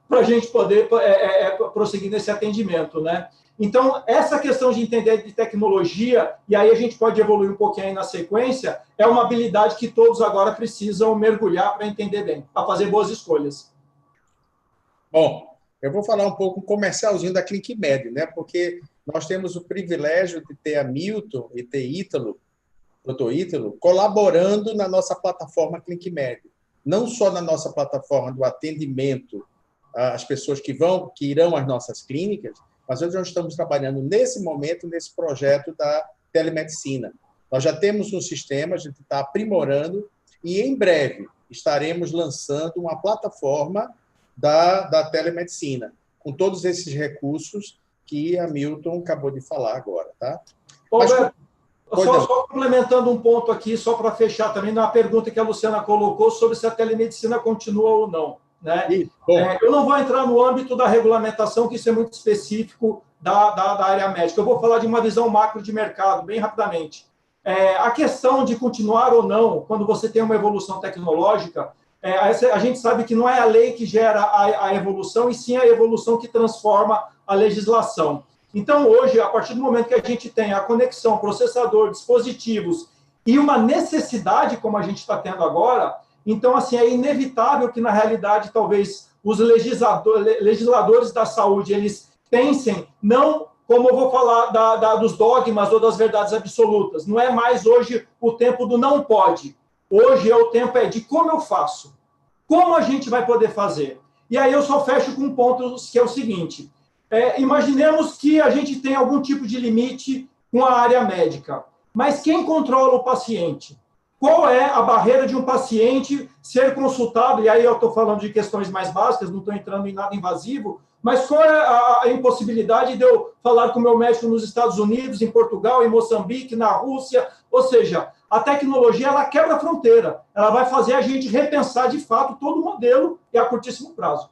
Para a gente poder prosseguir nesse atendimento, né? Então, essa questão de entender de tecnologia, e aí a gente pode evoluir um pouquinho aí na sequência, é uma habilidade que todos agora precisam mergulhar para entender bem, para fazer boas escolhas. Bom, eu vou falar um pouco um comercialzinho da ClickMed, né? Porque nós temos o privilégio de ter a Milton e ter Ítalo, doutor Ítalo, colaborando na nossa plataforma ClickMed. Não só na nossa plataforma do atendimento às pessoas que irão às nossas clínicas, mas hoje nós estamos trabalhando nesse momento, nesse projeto da telemedicina. Nós já temos um sistema, a gente está aprimorando, e em breve estaremos lançando uma plataforma da telemedicina, com todos esses recursos que a Milton acabou de falar agora. Tá? Roberto, só complementando um ponto aqui, só para fechar também, na pergunta que a Luciana colocou sobre se a telemedicina continua ou não. né? Eu não vou entrar no âmbito da regulamentação, que isso é muito específico da área médica. Eu vou falar de uma visão macro de mercado, bem rapidamente. A questão de continuar ou não, quando você tem uma evolução tecnológica, a gente sabe que não é a lei que gera a evolução, e sim a evolução que transforma a legislação. Então, hoje, a partir do momento que a gente tem a conexão processador, dispositivos e uma necessidade, como a gente está tendo agora, então, assim, é inevitável que, na realidade, talvez os legisladores da saúde, eles pensem, não como eu vou falar dos dogmas ou das verdades absolutas, não é mais hoje o tempo do não pode. Hoje o tempo de como eu faço, como a gente vai poder fazer. E aí eu só fecho com um ponto que é o seguinte, imaginemos que a gente tem algum tipo de limite com a área médica, mas quem controla o paciente? Qual é a barreira de um paciente ser consultado? E aí eu estou falando de questões mais básicas, não estou entrando em nada invasivo, mas qual é a impossibilidade de eu falar com o meu médico nos Estados Unidos, em Portugal, em Moçambique, na Rússia? Ou seja, a tecnologia, ela quebra a fronteira. Ela vai fazer a gente repensar, de fato, todo o modelo e a curtíssimo prazo.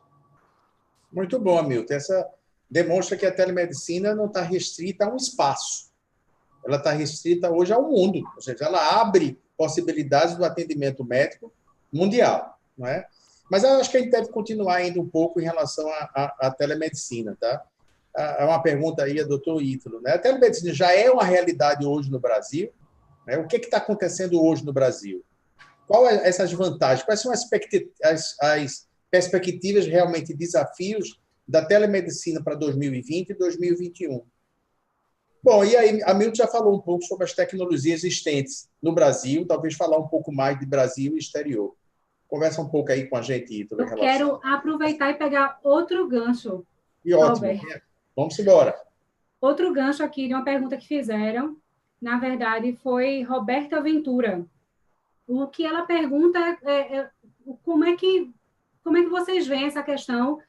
Muito bom, Milton. Essa demonstra que a telemedicina não está restrita a um espaço. Ela está restrita hoje ao mundo. Ou seja, ela abre possibilidades do atendimento médico mundial, não é? Mas eu acho que a gente deve continuar ainda um pouco em relação à telemedicina, tá? É uma pergunta aí, doutor Ítalo, né? A telemedicina já é uma realidade hoje no Brasil, né? O que está acontecendo hoje no Brasil? Quais essas vantagens? Quais são as perspectivas, realmente, desafios da telemedicina para 2020 e 2021? Bom, e aí a Milton já falou um pouco sobre as tecnologias existentes no Brasil, talvez falar um pouco mais de Brasil e exterior. Conversa um pouco aí com a gente, Ítalo. Eu quero aproveitar e pegar outro gancho. E ótimo. Albert. Vamos embora. Outro gancho aqui de uma pergunta que fizeram, na verdade, foi Roberta Ventura. O que ela pergunta como é que vocês veem essa questão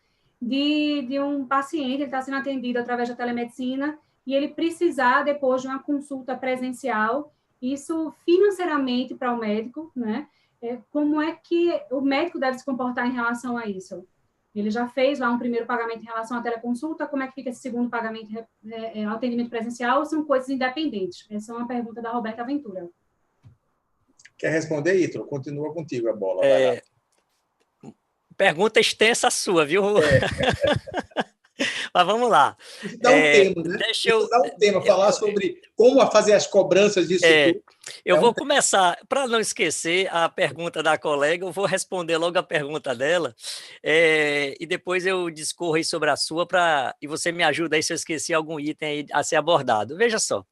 de um paciente estar sendo atendido através da telemedicina e ele precisar, depois de uma consulta presencial, isso financeiramente para o médico, né? Como é que o médico deve se comportar em relação a isso? Ele já fez lá um primeiro pagamento em relação à teleconsulta, como é que fica esse segundo pagamento ao atendimento presencial? Ou são coisas independentes? Essa é uma pergunta da Roberta Ventura. Quer responder, Ítalo? Continua contigo a bola. Pergunta extensa sua, viu? Mas vamos lá. Isso dá um tema, né? Isso dá um tema, falar sobre como fazer as cobranças disso tudo. Eu vou começar, para não esquecer a pergunta da colega, eu vou responder logo a pergunta dela, e depois eu discorro aí sobre a sua, e você me ajuda aí se eu esqueci algum item aí a ser abordado. Veja só,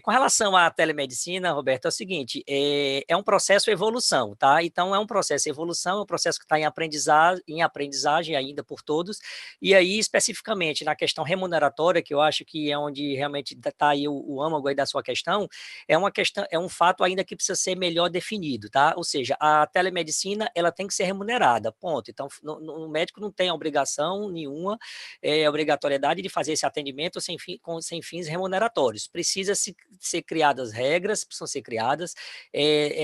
com relação à telemedicina, Roberto, é o seguinte, é um processo de evolução, tá? Então, é um processo de evolução, é um processo que está em aprendizagem ainda por todos, e aí, especificamente, na questão remuneratória, que eu acho que é onde realmente está aí o âmago aí da sua questão, é um fato ainda que precisa ser melhor definido, tá? Ou seja, a telemedicina, ela tem que ser remunerada, ponto. Então, o médico não tem a obrigação nenhuma, obrigatoriedade de fazer esse atendimento sem fins remuneratórios. Precisa ser criadas regras, precisam ser criadas,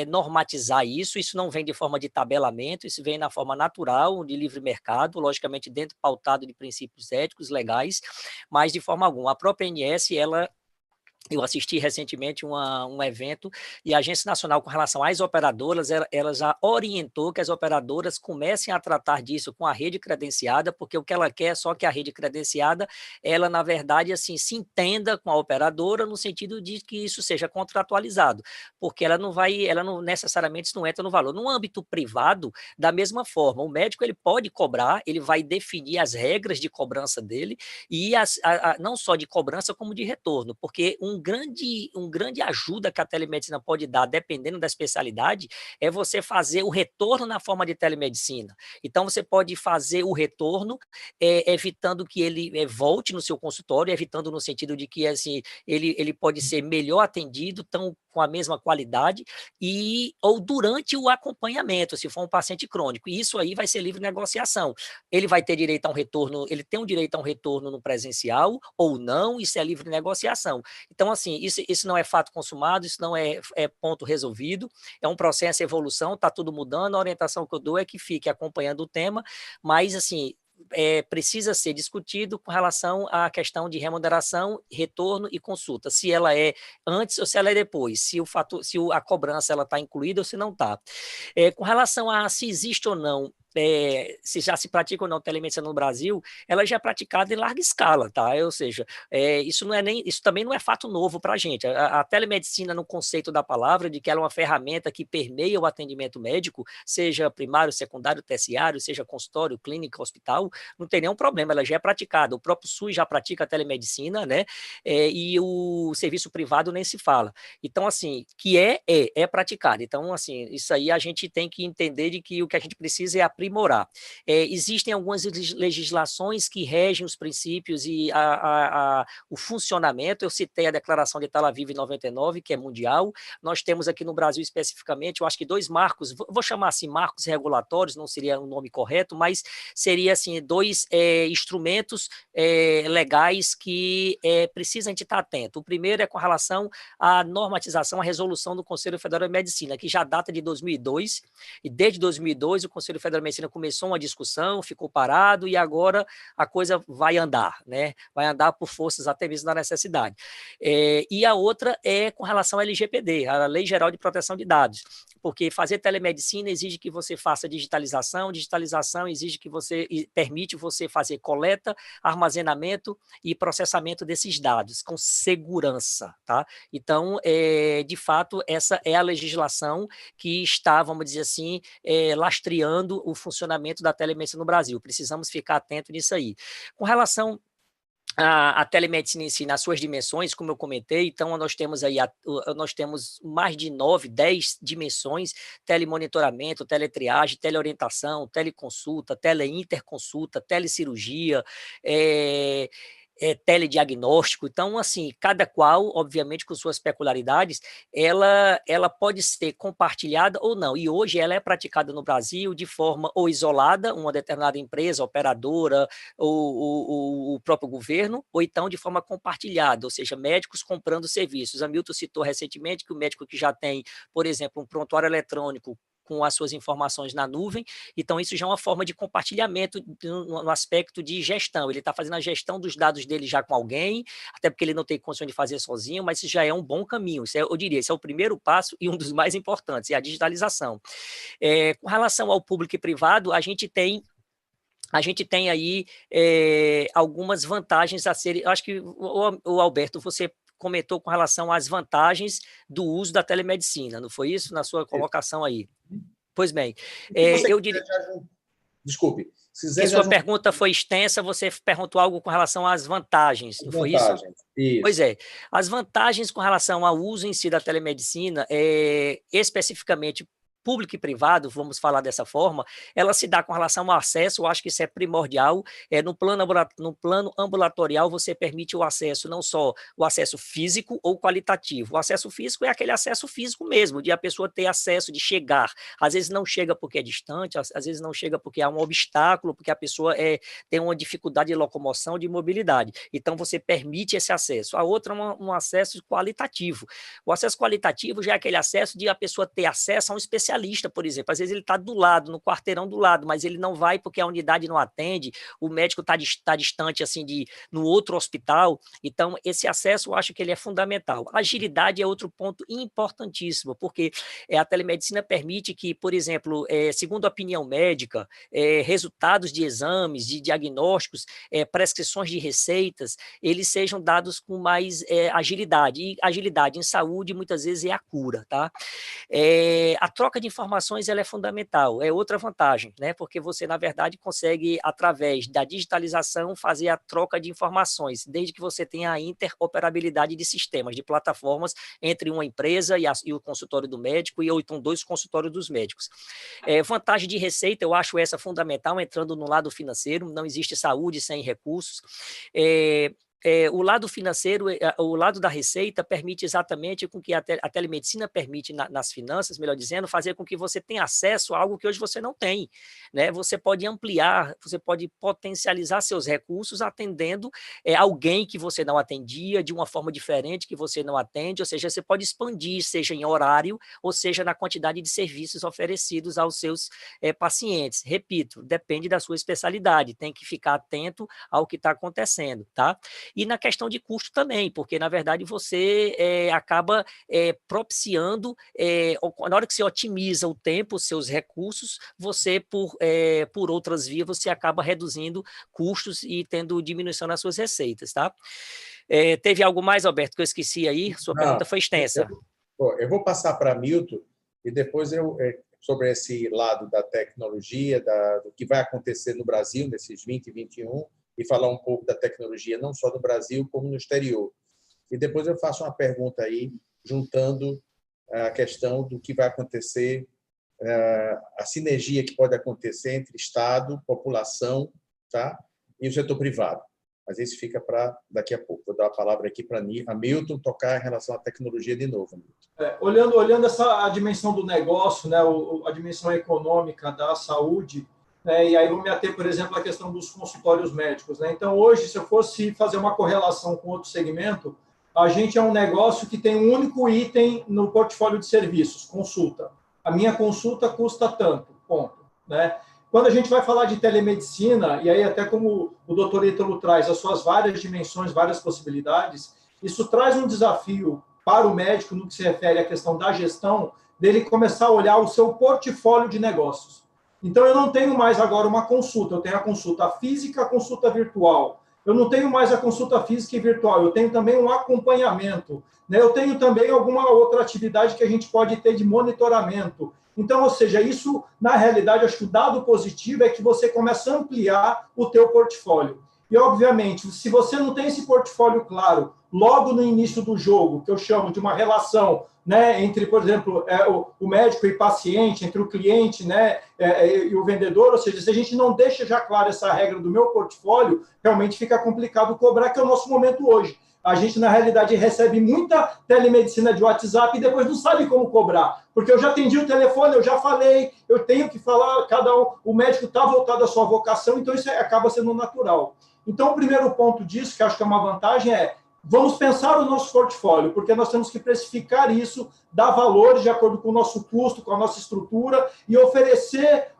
normatizar isso não vem de forma de tabelamento, isso vem na forma natural, de livre mercado, logicamente pautado de princípios éticos, legais, mas de forma alguma. A própria ANS, eu assisti recentemente um evento e a Agência Nacional, com relação às operadoras, ela já orientou que as operadoras comecem a tratar disso com a rede credenciada, porque o que ela quer é só que a rede credenciada, ela, na verdade, assim, se entenda com a operadora no sentido de que isso seja contratualizado, porque ela não necessariamente isso não entra no valor. No âmbito privado, da mesma forma, o médico ele pode cobrar, ele vai definir as regras de cobrança dele e não só de cobrança como de retorno, porque um grande ajuda que a telemedicina pode dar, dependendo da especialidade, é você fazer o retorno na forma de telemedicina. Então, você pode fazer o retorno, evitando que ele volte no seu consultório, evitando no sentido de que assim, ele pode ser melhor atendido, com a mesma qualidade ou durante o acompanhamento, se for um paciente crônico. E isso aí vai ser livre negociação. Ele vai ter direito a um retorno, ele tem um direito a um retorno no presencial ou não, isso é livre negociação. Então, assim, isso não é fato consumado, isso não é ponto resolvido, é um processo de evolução, está tudo mudando, a orientação que eu dou é que fique acompanhando o tema, mas, assim, precisa ser discutido com relação à questão de remuneração, retorno e consulta, se ela é antes ou se ela é depois, se a cobrança está incluída ou se não está. Com relação a se existe ou não, se já se pratica ou não telemedicina no Brasil, ela já é praticada em larga escala, tá? Ou seja, isso também não é fato novo para a gente. A telemedicina, no conceito da palavra, de que ela é uma ferramenta que permeia o atendimento médico, seja primário, secundário, terciário, seja consultório, clínica, hospital, não tem nenhum problema, ela já é praticada. O próprio SUS já pratica a telemedicina, né? E o serviço privado nem se fala. Então, assim, que é praticado. Então, assim, isso aí a gente tem que entender de que o que a gente precisa é aprimorar. Existem algumas legislações que regem os princípios e o funcionamento. Eu citei a Declaração de Tel Aviv em 99, que é mundial. Nós temos aqui no Brasil especificamente, eu acho que 2 marcos, vou chamar assim marcos regulatórios, não seria um nome correto, mas seria assim 2 instrumentos legais que precisa a gente estar atento. O primeiro é com relação à normatização, à resolução do Conselho Federal de Medicina, que já data de 2002, e desde 2002 o Conselho Federal de Medicina começou uma discussão, ficou parado e agora a coisa vai andar, né? Vai andar por forças até mesmo da necessidade. E a outra é com relação à LGPD, a Lei Geral de Proteção de Dados, porque fazer telemedicina exige que você faça digitalização exige que permite você fazer coleta, armazenamento e processamento desses dados com segurança, tá? Então, de fato, essa é a legislação que está, vamos dizer assim, lastreando o funcionamento da telemedicina no Brasil. Precisamos ficar atento nisso aí. Com relação a telemedicina em si, nas suas dimensões, como eu comentei, então nós temos aí nós temos mais de 9, 10 dimensões: telemonitoramento, teletriagem, teleorientação, teleconsulta, teleinterconsulta, telecirurgia, telediagnóstico. Então, assim, cada qual, obviamente, com suas peculiaridades, ela pode ser compartilhada ou não. E hoje ela é praticada no Brasil de forma ou isolada, uma determinada empresa, operadora, ou o próprio governo, ou então de forma compartilhada, ou seja, médicos comprando serviços. A Milton citou recentemente que o médico que já tem, por exemplo, um prontuário eletrônico com as suas informações na nuvem, então isso já é uma forma de compartilhamento no aspecto de gestão. Ele está fazendo a gestão dos dados dele já com alguém, até porque ele não tem condição de fazer sozinho, mas isso já é um bom caminho. Eu diria, esse é o primeiro passo e um dos mais importantes, é a digitalização. Com relação ao público e privado, a gente tem aí algumas vantagens a serem. Eu acho que, o Alberto, você comentou com relação às vantagens do uso da telemedicina, não foi isso? Na sua colocação aí. Pois bem, eu diria... Desculpe. Se sua pergunta foi extensa, você perguntou algo com relação às vantagens, não foi isso? Isso. Pois é. As vantagens com relação ao uso em si da telemedicina, especificamente público e privado, vamos falar dessa forma, ela se dá com relação ao acesso. Eu acho que isso é primordial. No plano ambulatorial, você permite o acesso, não só o acesso físico ou qualitativo. O acesso físico é aquele acesso físico mesmo, de a pessoa ter acesso, de chegar. Às vezes não chega porque é distante, às vezes não chega porque há um obstáculo, porque a pessoa tem uma dificuldade de locomoção, de mobilidade. Então, você permite esse acesso. A outra é um acesso qualitativo. O acesso qualitativo já é aquele acesso de a pessoa ter acesso a um especialista, por exemplo. Às vezes ele está do lado, no quarteirão do lado, mas ele não vai porque a unidade não atende, o médico está distante, assim, no outro hospital. Então, esse acesso eu acho que ele é fundamental. A agilidade é outro ponto importantíssimo, porque a telemedicina permite que, por exemplo, segundo a opinião médica, resultados de exames, de diagnósticos, prescrições de receitas, eles sejam dados com mais agilidade. E agilidade em saúde, muitas vezes, é a cura, tá? A troca de informações ela é fundamental, é outra vantagem, né? Porque você, na verdade, consegue, através da digitalização, fazer a troca de informações, desde que você tenha a interoperabilidade de sistemas, de plataformas entre uma empresa e o consultório do médico, ou então 2 consultórios dos médicos. Vantagem de receita, eu acho essa fundamental, entrando no lado financeiro. Não existe saúde sem recursos. o lado financeiro, o lado da receita permite exatamente com que a telemedicina permite nas finanças, melhor dizendo, fazer com que você tenha acesso a algo que hoje você não tem, né? Você pode ampliar, você pode potencializar seus recursos atendendo alguém que você não atendia de uma forma diferente que você não atende, ou seja, você pode expandir, seja em horário, ou seja, na quantidade de serviços oferecidos aos seus pacientes. Repito, depende da sua especialidade, tem que ficar atento ao que está acontecendo, tá? E na questão de custo também, porque, na verdade, você acaba propiciando, na hora que você otimiza o tempo, os seus recursos, você, por outras vias, você acaba reduzindo custos e tendo diminuição nas suas receitas, tá? Teve algo mais, Alberto, que eu esqueci aí? Sua pergunta foi extensa. Eu vou passar para Milton e depois sobre esse lado da tecnologia, do que vai acontecer no Brasil nesses 20 e 21, e falar um pouco da tecnologia, não só no Brasil, como no exterior. E depois eu faço uma pergunta aí, juntando a questão do que vai acontecer, a sinergia que pode acontecer entre Estado, população, tá? E o setor privado. Mas isso fica para daqui a pouco. Vou dar a palavra aqui para a Milton tocar em relação à tecnologia de novo. Olhando a dimensão do negócio, né, a dimensão econômica da saúde, e aí vou me ater, por exemplo, à questão dos consultórios médicos, né? Então, hoje, se eu fosse fazer uma correlação com outro segmento, a gente é um negócio que tem um único item no portfólio de serviços, consulta. A minha consulta custa tanto, ponto, né? Quando a gente vai falar de telemedicina, e aí até como o doutor Ítalo traz as suas várias dimensões, várias possibilidades, isso traz um desafio para o médico no que se refere à questão da gestão, dele começar a olhar o seu portfólio de negócios. Então, eu não tenho mais agora uma consulta, eu tenho a consulta física, a consulta virtual. Eu não tenho mais a consulta física e virtual, eu tenho também um acompanhamento, né? Eu tenho também alguma outra atividade que a gente pode ter de monitoramento. Então, ou seja, isso, na realidade, acho que o dado positivo é que você começa a ampliar o teu portfólio. E, obviamente, se você não tem esse portfólio claro, logo no início do jogo, que eu chamo de uma relação, né, entre, por exemplo, o médico e paciente, entre o cliente, né, e o vendedor, ou seja, se a gente não deixa já claro essa regra do meu portfólio, realmente fica complicado cobrar, que é o nosso momento hoje. A gente, na realidade, recebe muita telemedicina de WhatsApp e depois não sabe como cobrar. Porque eu já atendi o telefone, eu já falei, eu tenho que falar, o médico está voltado à sua vocação, então isso acaba sendo natural. Então, o primeiro ponto disso, que acho que é uma vantagem, vamos pensar o nosso portfólio, porque nós temos que precificar isso, dar valores de acordo com o nosso custo, com a nossa estrutura e oferecer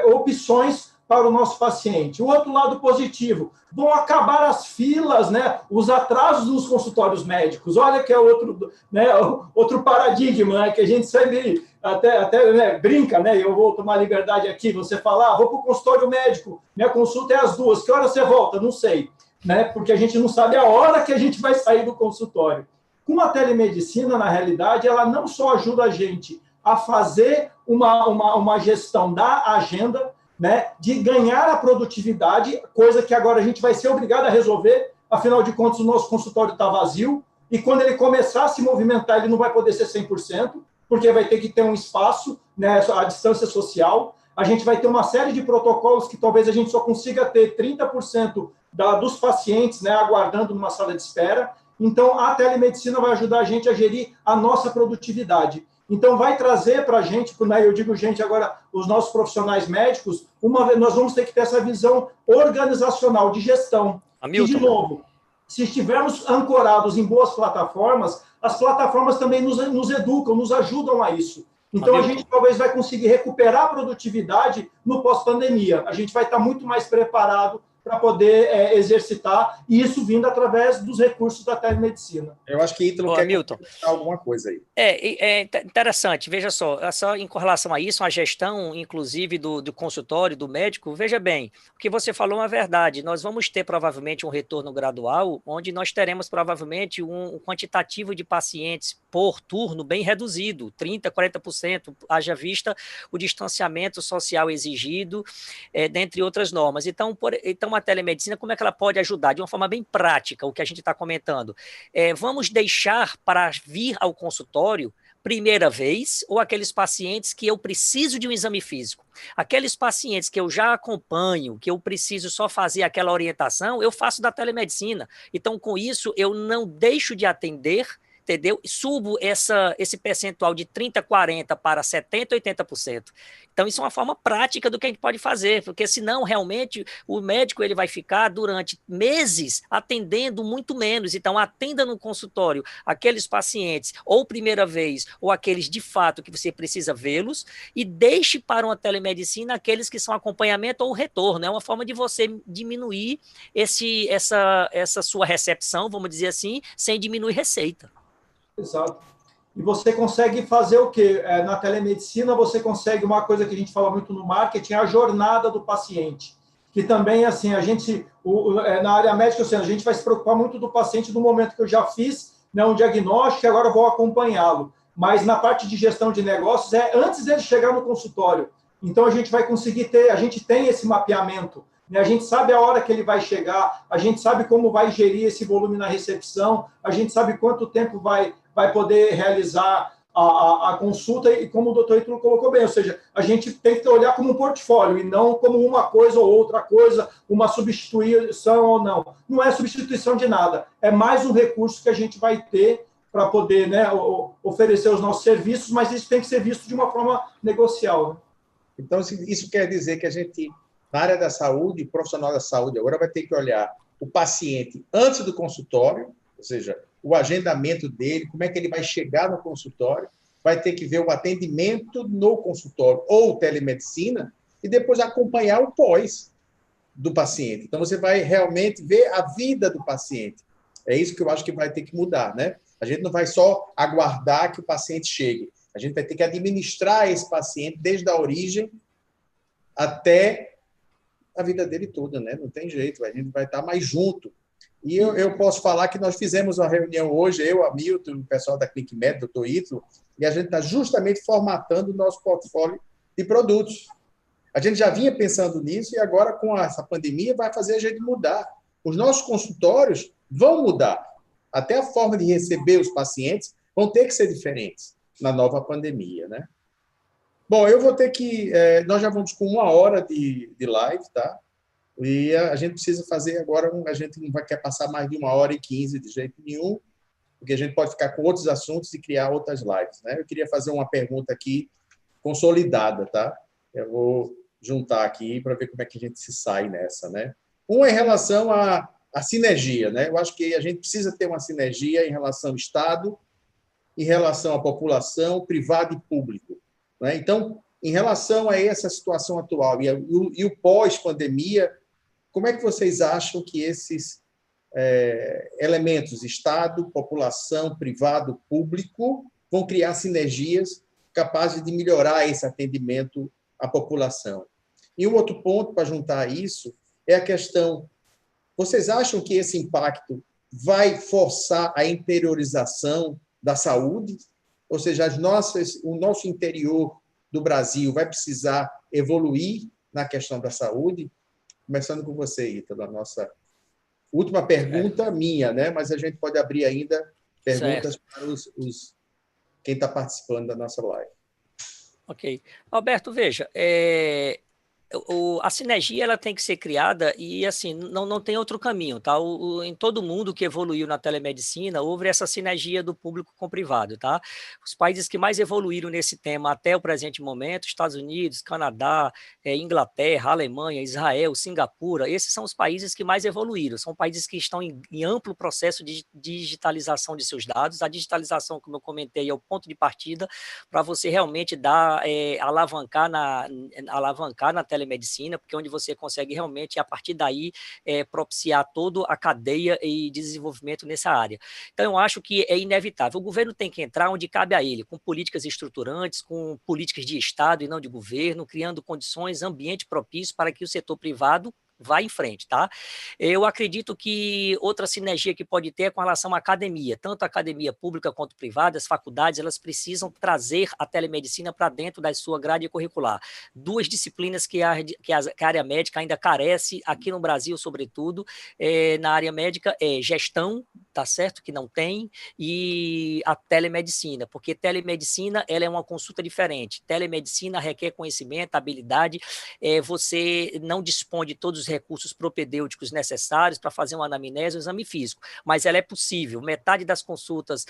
opções para o nosso paciente. O outro lado positivo, vão acabar as filas, né, os atrasos nos consultórios médicos. Olha que é outro paradigma, né, que a gente sempre até né, brinca, né, eu vou tomar liberdade aqui, você falar, vou para o consultório médico, minha consulta é às 2, que hora você volta? Não sei, né, porque a gente não sabe a hora que a gente vai sair do consultório. Com a telemedicina, na realidade, ela não só ajuda a gente a fazer uma gestão da agenda, né, de ganhar a produtividade, coisa que agora a gente vai ser obrigado a resolver, afinal de contas o nosso consultório está vazio, e quando ele começar a se movimentar, ele não vai poder ser 100%, porque vai ter que ter um espaço, né, a distância social, a gente vai ter uma série de protocolos que talvez a gente só consiga ter 30% dos pacientes, né, aguardando numa sala de espera. Então, a telemedicina vai ajudar a gente a gerir a nossa produtividade. Então, vai trazer para a gente, né, eu digo gente agora, os nossos profissionais médicos, nós vamos ter que ter essa visão organizacional de gestão. E, de novo, se estivermos ancorados em boas plataformas, as plataformas também nos educam, nos ajudam a isso. Então, a gente talvez vai conseguir recuperar a produtividade no pós-pandemia. A gente vai estar muito mais preparado para poder exercitar, e isso vindo através dos recursos da telemedicina. Eu acho que Ítalo quer comentar alguma coisa aí. É interessante, veja só em correlação a isso, a gestão, inclusive, do consultório, do médico, veja bem, o que você falou é uma verdade, nós vamos ter provavelmente um retorno gradual, onde nós teremos provavelmente um quantitativo de pacientes por turno bem reduzido, 30%, 40%, haja vista o distanciamento social exigido, dentre outras normas. Então, a telemedicina, como é que ela pode ajudar? De uma forma bem prática, o que a gente está comentando. Vamos deixar para vir ao consultório primeira vez ou aqueles pacientes que eu preciso de um exame físico. Aqueles pacientes que eu já acompanho, que eu preciso só fazer aquela orientação, eu faço da telemedicina. Então, com isso, eu não deixo de atender, entendeu? Subo esse percentual de 30%, 40% para 70%, 80%. Então, isso é uma forma prática do que a gente pode fazer, porque senão, realmente, o médico ele vai ficar durante meses atendendo muito menos. Então, atenda no consultório aqueles pacientes, ou primeira vez, ou aqueles de fato que você precisa vê-los, e deixe para uma telemedicina aqueles que são acompanhamento ou retorno. É uma forma de você diminuir essa sua recepção, vamos dizer assim, sem diminuir receita. Exato. E você consegue fazer o quê? Na telemedicina, você consegue uma coisa que a gente fala muito no marketing, a jornada do paciente. Que também, assim, na área médica, assim, a gente vai se preocupar muito do paciente no momento que eu já fiz, né, um diagnóstico e agora vou acompanhá-lo. Mas na parte de gestão de negócios, antes dele chegar no consultório. Então, a gente vai conseguir a gente tem esse mapeamento. A gente sabe a hora que ele vai chegar, a gente sabe como vai gerir esse volume na recepção, a gente sabe quanto tempo vai poder realizar a consulta, e como o doutor Ítalo colocou bem, ou seja, a gente tem que olhar como um portfólio e não como uma coisa ou outra coisa, uma substituição ou não. Não é substituição de nada, é mais um recurso que a gente vai ter para poder, né, oferecer os nossos serviços, mas isso tem que ser visto de uma forma negocial. Né? Então, isso quer dizer que a gente, na área da saúde, profissional da saúde, agora vai ter que olhar o paciente antes do consultório, ou seja, o agendamento dele, como é que ele vai chegar no consultório, vai ter que ver o atendimento no consultório ou telemedicina e depois acompanhar o pós do paciente. Então, você vai realmente ver a vida do paciente. É isso que eu acho que vai ter que mudar, né? A gente não vai só aguardar que o paciente chegue. A gente vai ter que administrar esse paciente desde a origem até a vida dele toda, né? Não tem jeito, a gente vai estar mais junto. E eu posso falar que nós fizemos uma reunião hoje, eu, Hamilton, o pessoal da ClickMed, doutor Ítalo, e a gente está justamente formatando o nosso portfólio de produtos. A gente já vinha pensando nisso e agora, com essa pandemia, vai fazer a gente mudar. Os nossos consultórios vão mudar. Até a forma de receber os pacientes vão ter que ser diferentes na nova pandemia, né? Bom, eu vou ter que... nós já vamos com 1 hora de live, tá? E a gente precisa fazer agora, a gente não quer passar mais de 1h15 de jeito nenhum, porque a gente pode ficar com outros assuntos e criar outras lives, né? Eu queria fazer uma pergunta aqui consolidada, tá? Eu vou juntar aqui para ver como é que a gente se sai nessa, né? Uma em relação à sinergia, né? Eu acho que a gente precisa ter uma sinergia em relação ao Estado, em relação à população, privado e público, né? Então, em relação a essa situação atual e o pós-pandemia, como é que vocês acham que esses elementos, Estado, população, privado, público, vão criar sinergias capazes de melhorar esse atendimento à população? E um outro ponto para juntar isso é a questão, vocês acham que esse impacto vai forçar a interiorização da saúde? Ou seja, o nosso interior do Brasil vai precisar evoluir na questão da saúde? Começando com você, Ítalo, a nossa última pergunta minha, né? Mas a gente pode abrir ainda perguntas para quem está participando da nossa live. Ok. Alberto, veja, a sinergia ela tem que ser criada e assim não tem outro caminho, tá? Em todo mundo que evoluiu na telemedicina houve essa sinergia do público com o privado, tá? Os países que mais evoluíram nesse tema até o presente momento, Estados Unidos, Canadá, Inglaterra, Alemanha, Israel, Singapura, esses são os países que mais evoluíram, são países que estão em amplo processo de digitalização de seus dados. A digitalização, como eu comentei, é o ponto de partida para você realmente alavancar na telemedicina, porque é onde você consegue realmente, a partir daí, propiciar toda a cadeia e desenvolvimento nessa área. Então, eu acho que é inevitável. O governo tem que entrar onde cabe a ele, com políticas estruturantes, com políticas de Estado e não de governo, criando condições, ambiente propício para que o setor privado vai em frente, tá? Eu acredito que outra sinergia que pode ter é com relação à academia, tanto a academia pública quanto privada, as faculdades, elas precisam trazer a telemedicina para dentro da sua grade curricular. 2 disciplinas que a área médica ainda carece, aqui no Brasil, sobretudo, na área médica, é gestão tá certo? Que não tem, e a telemedicina, porque telemedicina ela é uma consulta diferente. Telemedicina requer conhecimento, habilidade, você não dispõe de todos os recursos propedêuticos necessários para fazer uma anamnese, um exame físico, mas ela é possível. Metade das consultas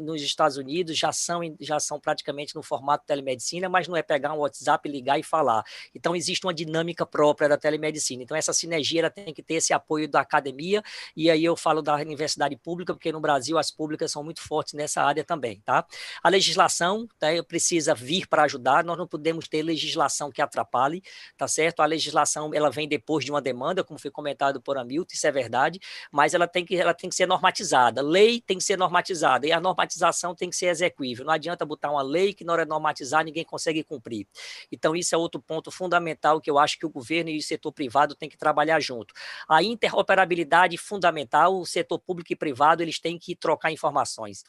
nos Estados Unidos já são praticamente no formato telemedicina, mas não é pegar um WhatsApp, ligar e falar. Então, existe uma dinâmica própria da telemedicina. Então, essa sinergia ela tem que ter esse apoio da academia, e aí eu falo da universidade pública, porque no Brasil as públicas são muito fortes nessa área também, tá? A legislação, tá, precisa vir para ajudar, nós não podemos ter legislação que atrapalhe, tá certo? A legislação, ela vem depois de uma demanda, como foi comentado por Hamilton, isso é verdade, mas ela tem que ser normatizada. Lei tem que ser normatizada, e a normatização tem que ser execuível. Não adianta botar uma lei que na hora de normatizar ninguém consegue cumprir. Então, isso é outro ponto fundamental que eu acho que o governo e o setor privado têm que trabalhar junto. A interoperabilidade fundamental, o setor público e privado, eles têm que trocar informações.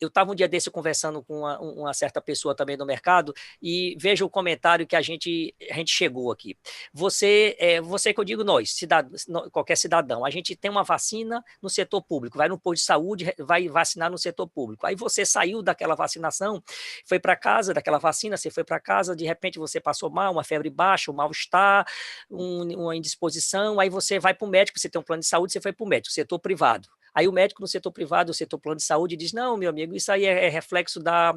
Eu estava um dia desse conversando com uma certa pessoa também do mercado e veja o comentário que a gente chegou aqui. Você que eu digo nós, qualquer cidadão, a gente tem uma vacina no setor público, vai no posto de saúde, vai vacinar no setor público. Aí você saiu daquela vacinação, foi para casa, daquela vacina, você foi para casa, de repente você passou mal, uma febre baixa, um mal-estar, uma indisposição, aí você vai para o médico, você tem um plano de saúde, você foi para o médico, setor privado. Aí o médico no setor privado, o setor plano de saúde, diz, não, meu amigo, isso aí é reflexo da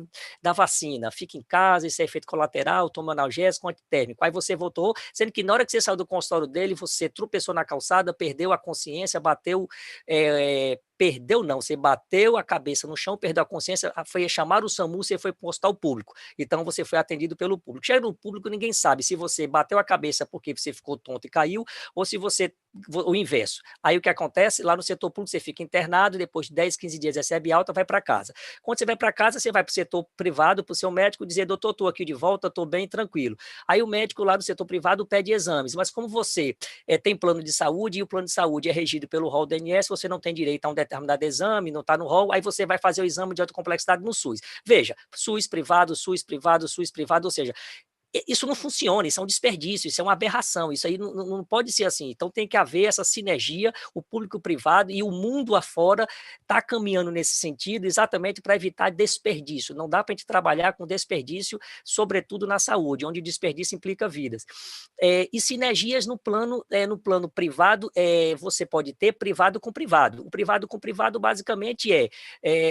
vacina, fica em casa, isso é efeito colateral, toma analgésico, antitérmico. Aí você voltou, sendo que na hora que você saiu do consultório dele, você tropeçou na calçada, perdeu a consciência, você bateu a cabeça no chão, perdeu a consciência, foi chamar o SAMU, você foi para o hospital público. Então, você foi atendido pelo público. Chega no público, ninguém sabe se você bateu a cabeça porque você ficou tonto e caiu, ou se o inverso. Aí, o que acontece? Lá no setor público, você fica internado, depois de 10, 15 dias recebe alta, vai para casa. Quando você vai para casa, você vai para o setor privado, para o seu médico, dizer, doutor, estou aqui de volta, estou bem, tranquilo. Aí, o médico lá do setor privado pede exames, mas como você tem plano de saúde, e o plano de saúde é regido pelo rol do INSS, você não tem direito a um determinado exame, não está no rol, aí você vai fazer o exame de alta complexidade no SUS. Veja, SUS privado, ou seja, isso não funciona, isso é um desperdício, isso é uma aberração, isso aí não pode ser assim. Então tem que haver essa sinergia, o público e o privado, e o mundo afora está caminhando nesse sentido exatamente para evitar desperdício. Não dá para a gente trabalhar com desperdício, sobretudo na saúde, onde desperdício implica vidas. E sinergias no plano privado, você pode ter privado com privado. O privado com privado basicamente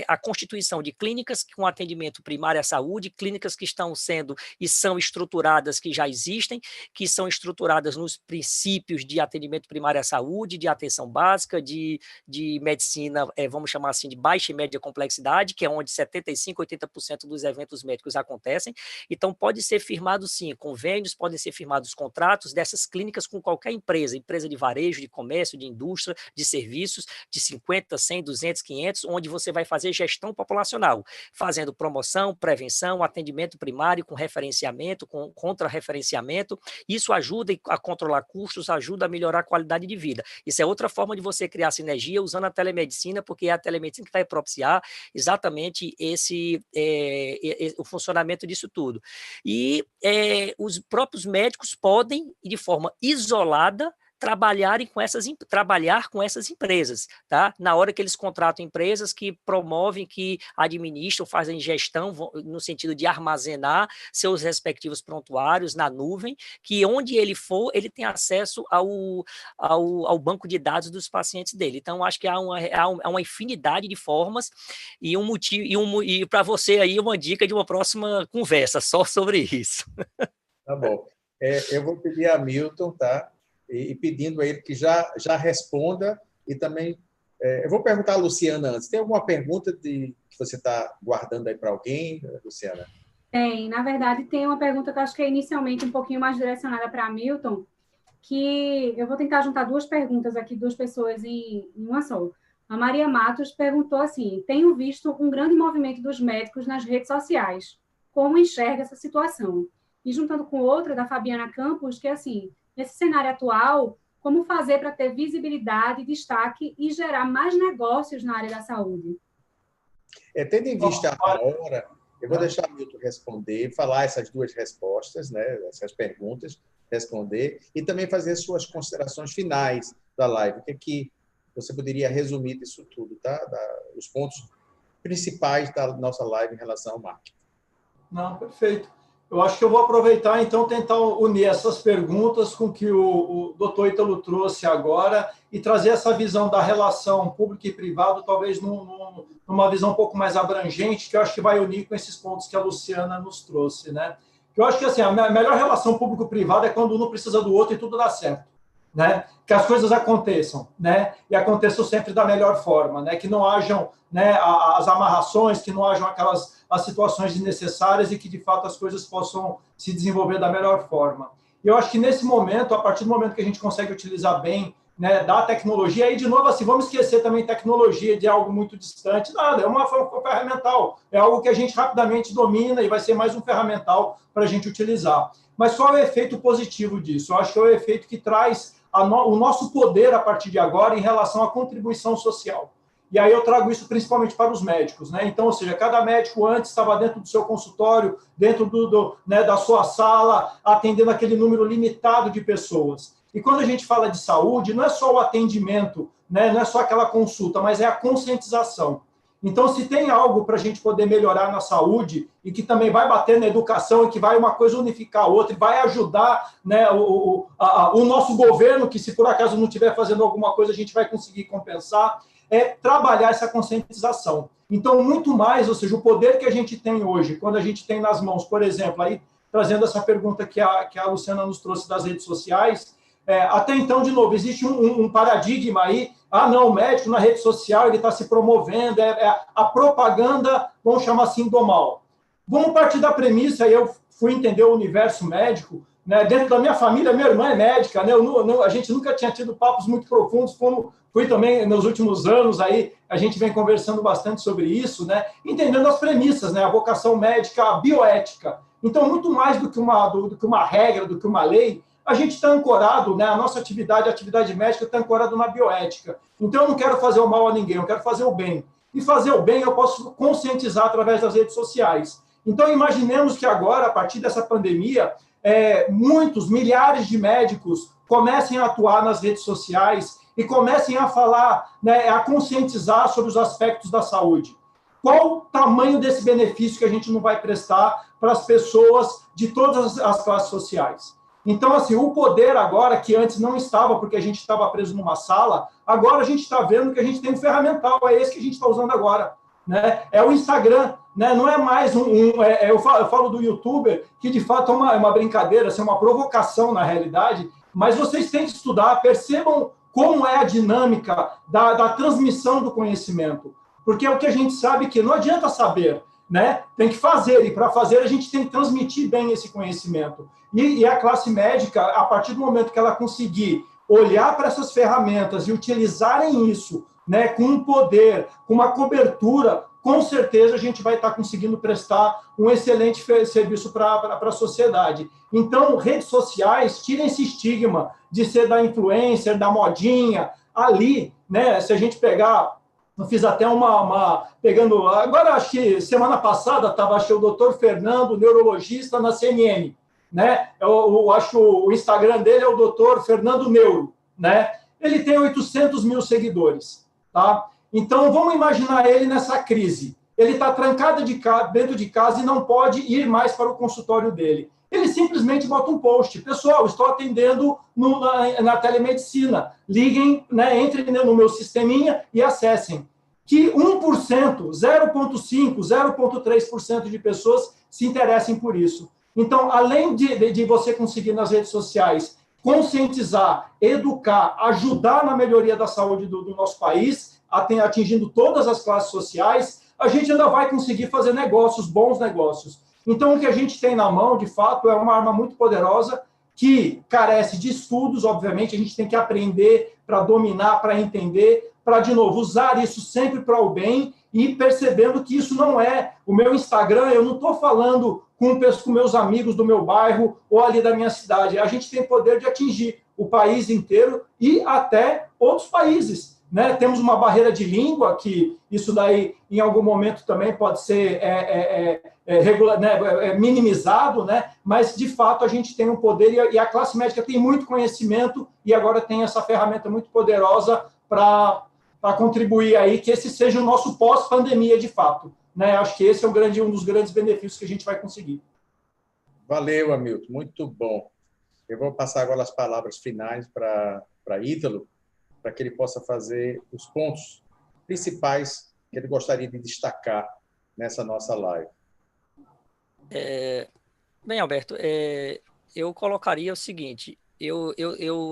a constituição de clínicas com atendimento primário à saúde, clínicas que estão sendo e são estruturadas, que já existem, que são estruturadas nos princípios de atendimento primário à saúde, de atenção básica, de medicina, vamos chamar assim, de baixa e média complexidade, que é onde 75%, 80% dos eventos médicos acontecem. Então, pode ser firmado, sim, convênios, podem ser firmados contratos dessas clínicas com qualquer empresa de varejo, de comércio, de indústria, de serviços, de 50, 100, 200, 500, onde você vai fazer gestão populacional, fazendo promoção, prevenção, atendimento primário com referenciamento, com contra-referenciamento. Isso ajuda a controlar custos, ajuda a melhorar a qualidade de vida. Isso é outra forma de você criar sinergia usando a telemedicina, porque é a telemedicina que vai propiciar exatamente o funcionamento disso tudo. E os próprios médicos podem, de forma isolada, trabalhar com essas empresas, tá? Na hora que eles contratam empresas que promovem, que administram, fazem gestão no sentido de armazenar seus respectivos prontuários na nuvem, que onde ele for, ele tem acesso ao banco de dados dos pacientes dele. Então, acho que há uma infinidade de formas e um motivo, e para você aí uma dica de uma próxima conversa só sobre isso. Tá bom. Eu vou pedir a Milton, tá? E pedindo a ele que já responda, e também eu vou perguntar a Luciana antes. Tem alguma pergunta que você está guardando aí para alguém, Luciana? Tem. Na verdade, tem uma pergunta que eu acho que é inicialmente um pouquinho mais direcionada para Milton, que eu vou tentar juntar duas perguntas aqui, duas pessoas em uma só. A Maria Matos perguntou assim, tenho visto um grande movimento dos médicos nas redes sociais. Como enxerga essa situação? E juntando com outra, da Fabiana Campos, que é assim, nesse cenário atual, como fazer para ter visibilidade, destaque e gerar mais negócios na área da saúde? Tendo em vista a hora, eu vou deixar o Milton responder, falar essas duas respostas, né, essas perguntas, responder, e também fazer suas considerações finais da live. O que você poderia resumir disso tudo, tá? Os pontos principais da nossa live em relação ao marketing. Não, perfeito. Eu acho que eu vou aproveitar, então, tentar unir essas perguntas com o que o doutor Ítalo trouxe agora e trazer essa visão da relação público e privado, talvez numa visão um pouco mais abrangente, que eu acho que vai unir com esses pontos que a Luciana nos trouxe, né? Eu acho que assim, a melhor relação público-privada é quando um não precisa do outro e tudo dá certo, né? Que as coisas aconteçam, né? E aconteçam sempre da melhor forma, né? Que não hajam, né, as amarrações, que não hajam as situações desnecessárias e que, de fato, as coisas possam se desenvolver da melhor forma. E eu acho que, nesse momento, a partir do momento que a gente consegue utilizar bem, né, da tecnologia, aí, de novo, assim, vamos esquecer também tecnologia de algo muito distante, nada, é uma ferramental, é algo que a gente rapidamente domina e vai ser mais um ferramental para a gente utilizar. Mas qual é o efeito positivo disso? Eu acho que é o efeito que traz o nosso poder, a partir de agora, em relação à contribuição social. E aí eu trago isso principalmente para os médicos, né? Então, ou seja, cada médico antes estava dentro do seu consultório, dentro né, da sua sala, atendendo aquele número limitado de pessoas. E quando a gente fala de saúde, não é só o atendimento, né? Não é só aquela consulta, mas é a conscientização. Então, se tem algo para a gente poder melhorar na saúde e que também vai bater na educação e que vai uma coisa unificar a outra e vai ajudar, né, o nosso governo, que se por acaso não estiver fazendo alguma coisa, a gente vai conseguir compensar, é trabalhar essa conscientização. Então, muito mais, ou seja, o poder que a gente tem hoje, quando a gente tem nas mãos, por exemplo, aí trazendo essa pergunta que a Luciana nos trouxe das redes sociais, até então, de novo, existe um paradigma aí, não, o médico na rede social, ele está se promovendo, a propaganda, vamos chamar assim, do mal. Vamos partir da premissa, aí eu fui entender o universo médico, né? Dentro da minha família, minha irmã é médica, né? A gente nunca tinha tido papos muito profundos, como fui também nos últimos anos, aí a gente vem conversando bastante sobre isso, né? Entendendo as premissas, né? A vocação médica, a bioética. Então, muito mais do que uma regra, do que uma lei, a gente está ancorado, né? A nossa atividade, a atividade médica está ancorada na bioética. Então, eu não quero fazer o mal a ninguém, eu quero fazer o bem. E fazer o bem eu posso conscientizar através das redes sociais. Então, imaginemos que agora, a partir dessa pandemia, muitos, milhares de médicos comecem a atuar nas redes sociais e comecem a falar, né, a conscientizar sobre os aspectos da saúde. Qual o tamanho desse benefício que a gente não vai prestar para as pessoas de todas as classes sociais? Então, assim, o poder agora, que antes não estava, porque a gente estava preso numa sala, agora a gente está vendo que a gente tem um ferramental, é esse que a gente está usando agora, né? É o Instagram, né? Não é mais eu falo do youtuber, que de fato é uma brincadeira, assim, uma provocação na realidade, mas vocês têm que estudar, percebam como é a dinâmica da transmissão do conhecimento, porque é o que a gente sabe que não adianta saber, né? Tem que fazer, e para fazer a gente tem que transmitir bem esse conhecimento. E a classe médica, a partir do momento que ela conseguir olhar para essas ferramentas e utilizarem isso, né, com um poder, com uma cobertura, com certeza a gente vai estar conseguindo prestar um excelente serviço para a sociedade. Então, redes sociais, tirem esse estigma de ser da influencer, da modinha, ali, né, se a gente pegar... Eu fiz até pegando... Agora, acho que semana passada estava o doutor Fernando, neurologista, na CNN, né? Eu acho que o Instagram dele é o doutor Fernando Neuro, né? Ele tem 800 mil seguidores, tá? Então, vamos imaginar ele nessa crise. Ele está trancado dentro de casa e não pode ir mais para o consultório dele. Ele simplesmente bota um post. Pessoal, estou atendendo na telemedicina. Liguem, né, entrem no meu sisteminha e acessem. Que 1%, 0,5%, 0,3% de pessoas se interessem por isso. Então, além de você conseguir nas redes sociais conscientizar, educar, ajudar na melhoria da saúde do nosso país, atingindo todas as classes sociais, a gente ainda vai conseguir fazer negócios, bons negócios. Então, o que a gente tem na mão, de fato, é uma arma muito poderosa que carece de estudos, obviamente, a gente tem que aprender para dominar, para entender, para, de novo, usar isso sempre para o bem e percebendo que isso não é o meu Instagram, eu não estou falando com meus amigos do meu bairro ou ali da minha cidade. A gente tem poder de atingir o país inteiro e até outros países, né? Temos uma barreira de língua, que isso daí, em algum momento, também pode ser minimizado, né? Mas, de fato, a gente tem um poder e a classe médica tem muito conhecimento e agora tem essa ferramenta muito poderosa para contribuir aí, que esse seja o nosso pós-pandemia, de fato. Né? Acho que esse é um dos grandes benefícios que a gente vai conseguir. Valeu, Hamilton, muito bom. Eu vou passar agora as palavras finais para Ítalo, para que ele possa fazer os pontos principais que ele gostaria de destacar nessa nossa live. Bem, Alberto, eu colocaria o seguinte: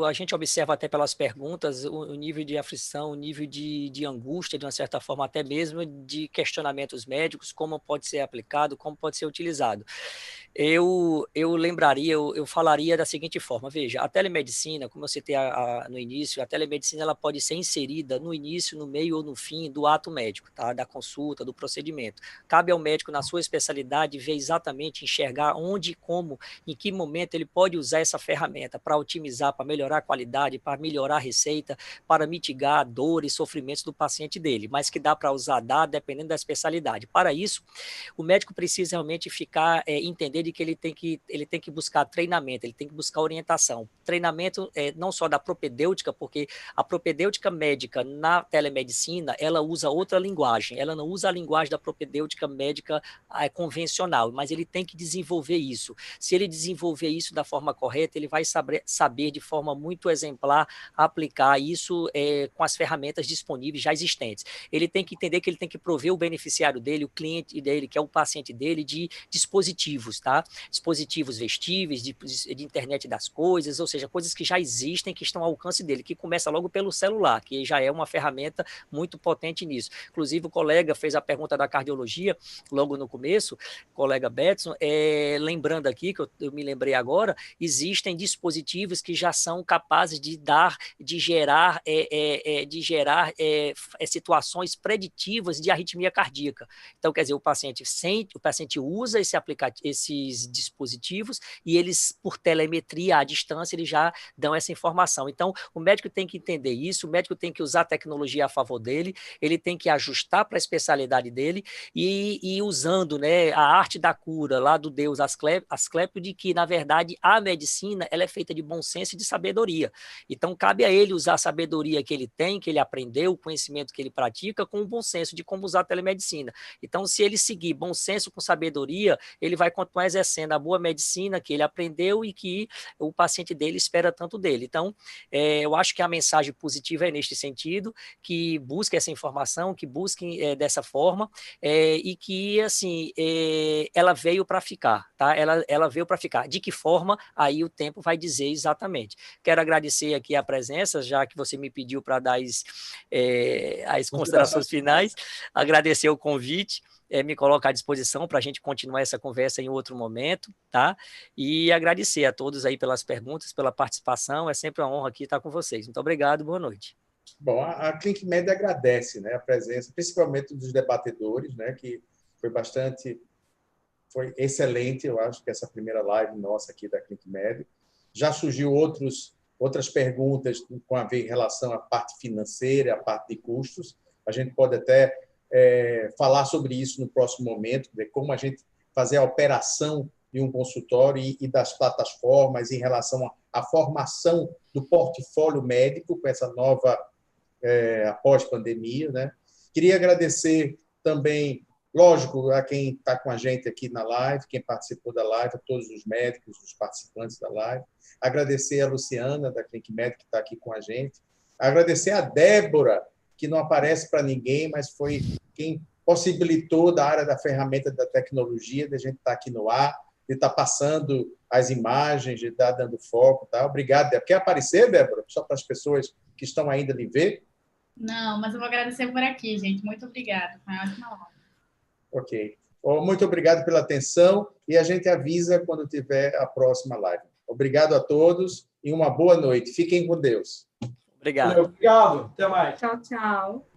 a gente observa até pelas perguntas o nível de aflição, o nível de angústia, de uma certa forma, até mesmo de questionamentos médicos, como pode ser aplicado, como pode ser utilizado. Eu falaria da seguinte forma: veja, a telemedicina, como eu citei no início, a telemedicina ela pode ser inserida no início, no meio ou no fim do ato médico, tá? Da consulta, do procedimento. Cabe ao médico, na sua especialidade, ver exatamente, enxergar onde, como, em que momento ele pode usar essa ferramenta para otimizar, para melhorar a qualidade, para melhorar a receita, para mitigar dores e sofrimentos do paciente dele, mas que dá para usar dependendo da especialidade. Para isso, o médico precisa realmente entender de que ele tem que buscar treinamento, ele tem que buscar orientação. Treinamento não só da propedêutica, porque a propedêutica médica na telemedicina, ela usa outra linguagem, ela não usa a linguagem da propedêutica médica convencional, mas ele tem que desenvolver isso. Se ele desenvolver isso da forma correta, ele vai saber de forma muito exemplar aplicar isso com as ferramentas disponíveis já existentes. Ele tem que entender que ele tem que prover o beneficiário dele, o cliente dele, que é o paciente dele, de dispositivos, tá? Dispositivos vestíveis, de internet das coisas, ou seja, coisas que já existem, que estão ao alcance dele, que começa logo pelo celular, que já é uma ferramenta muito potente nisso. Inclusive, o colega fez a pergunta da cardiologia logo no começo, o colega Betson, lembrando aqui, que eu me lembrei agora, existem dispositivos que já são capazes de gerar situações preditivas de arritmia cardíaca. Então, quer dizer, o paciente usa esses dispositivos e eles, por telemetria à distância, eles já dão essa informação. Então, o médico tem que entender isso, o médico tem que usar a tecnologia a favor dele, ele tem que ajustar para a especialidade dele e usando, né, a arte da cura lá do Deus Asclépio, de que, na verdade, a medicina ela é feita de bom senso e de sabedoria. Então, cabe a ele usar a sabedoria que ele tem, que ele aprendeu, o conhecimento que ele pratica, com o bom senso de como usar a telemedicina. Então, se ele seguir bom senso com sabedoria, ele vai continuar exercendo a boa medicina que ele aprendeu e que o paciente dele espera tanto dele. Então, eu acho que a mensagem positiva é neste sentido, que busque essa informação, que busquem dessa forma, e que, assim, ela veio para ficar, tá? Ela veio para ficar. De que forma? Aí o tempo vai dizer exatamente. Quero agradecer aqui a presença, já que você me pediu para dar as considerações finais, agradecer o convite, me colocar à disposição para a gente continuar essa conversa em outro momento, tá? E agradecer a todos aí pelas perguntas, pela participação, é sempre uma honra aqui estar com vocês. Muito obrigado, boa noite. Bom, a ClinicMed agradece, né, a presença, principalmente dos debatedores, né, que foi excelente, eu acho que essa primeira live nossa aqui da ClinicMed. Já surgiu outras perguntas com a ver em relação à parte financeira, à parte de custos. A gente pode até falar sobre isso no próximo momento, de como a gente fazer a operação de um consultório e das plataformas em relação à formação do portfólio médico com essa nova após pandemia, né? Queria agradecer também, lógico, a quem está com a gente aqui na live, quem participou da live, a todos os médicos, os participantes da live. Agradecer a Luciana, da ClinicMed, que está aqui com a gente. Agradecer a Débora, que não aparece para ninguém, mas foi quem possibilitou da área da ferramenta da tecnologia, de a gente estar aqui no ar, de estar passando as imagens, de estar dando foco. Tá? Obrigado, Débora. Quer aparecer, Débora? Só para as pessoas que estão ainda lhe ver? Não, mas eu vou agradecer por aqui, gente. Muito obrigada. Foi uma ótima live. Ok. Muito obrigado pela atenção e a gente avisa quando tiver a próxima live. Obrigado a todos e uma boa noite. Fiquem com Deus. Obrigado. Obrigado. Até mais. Tchau, tchau.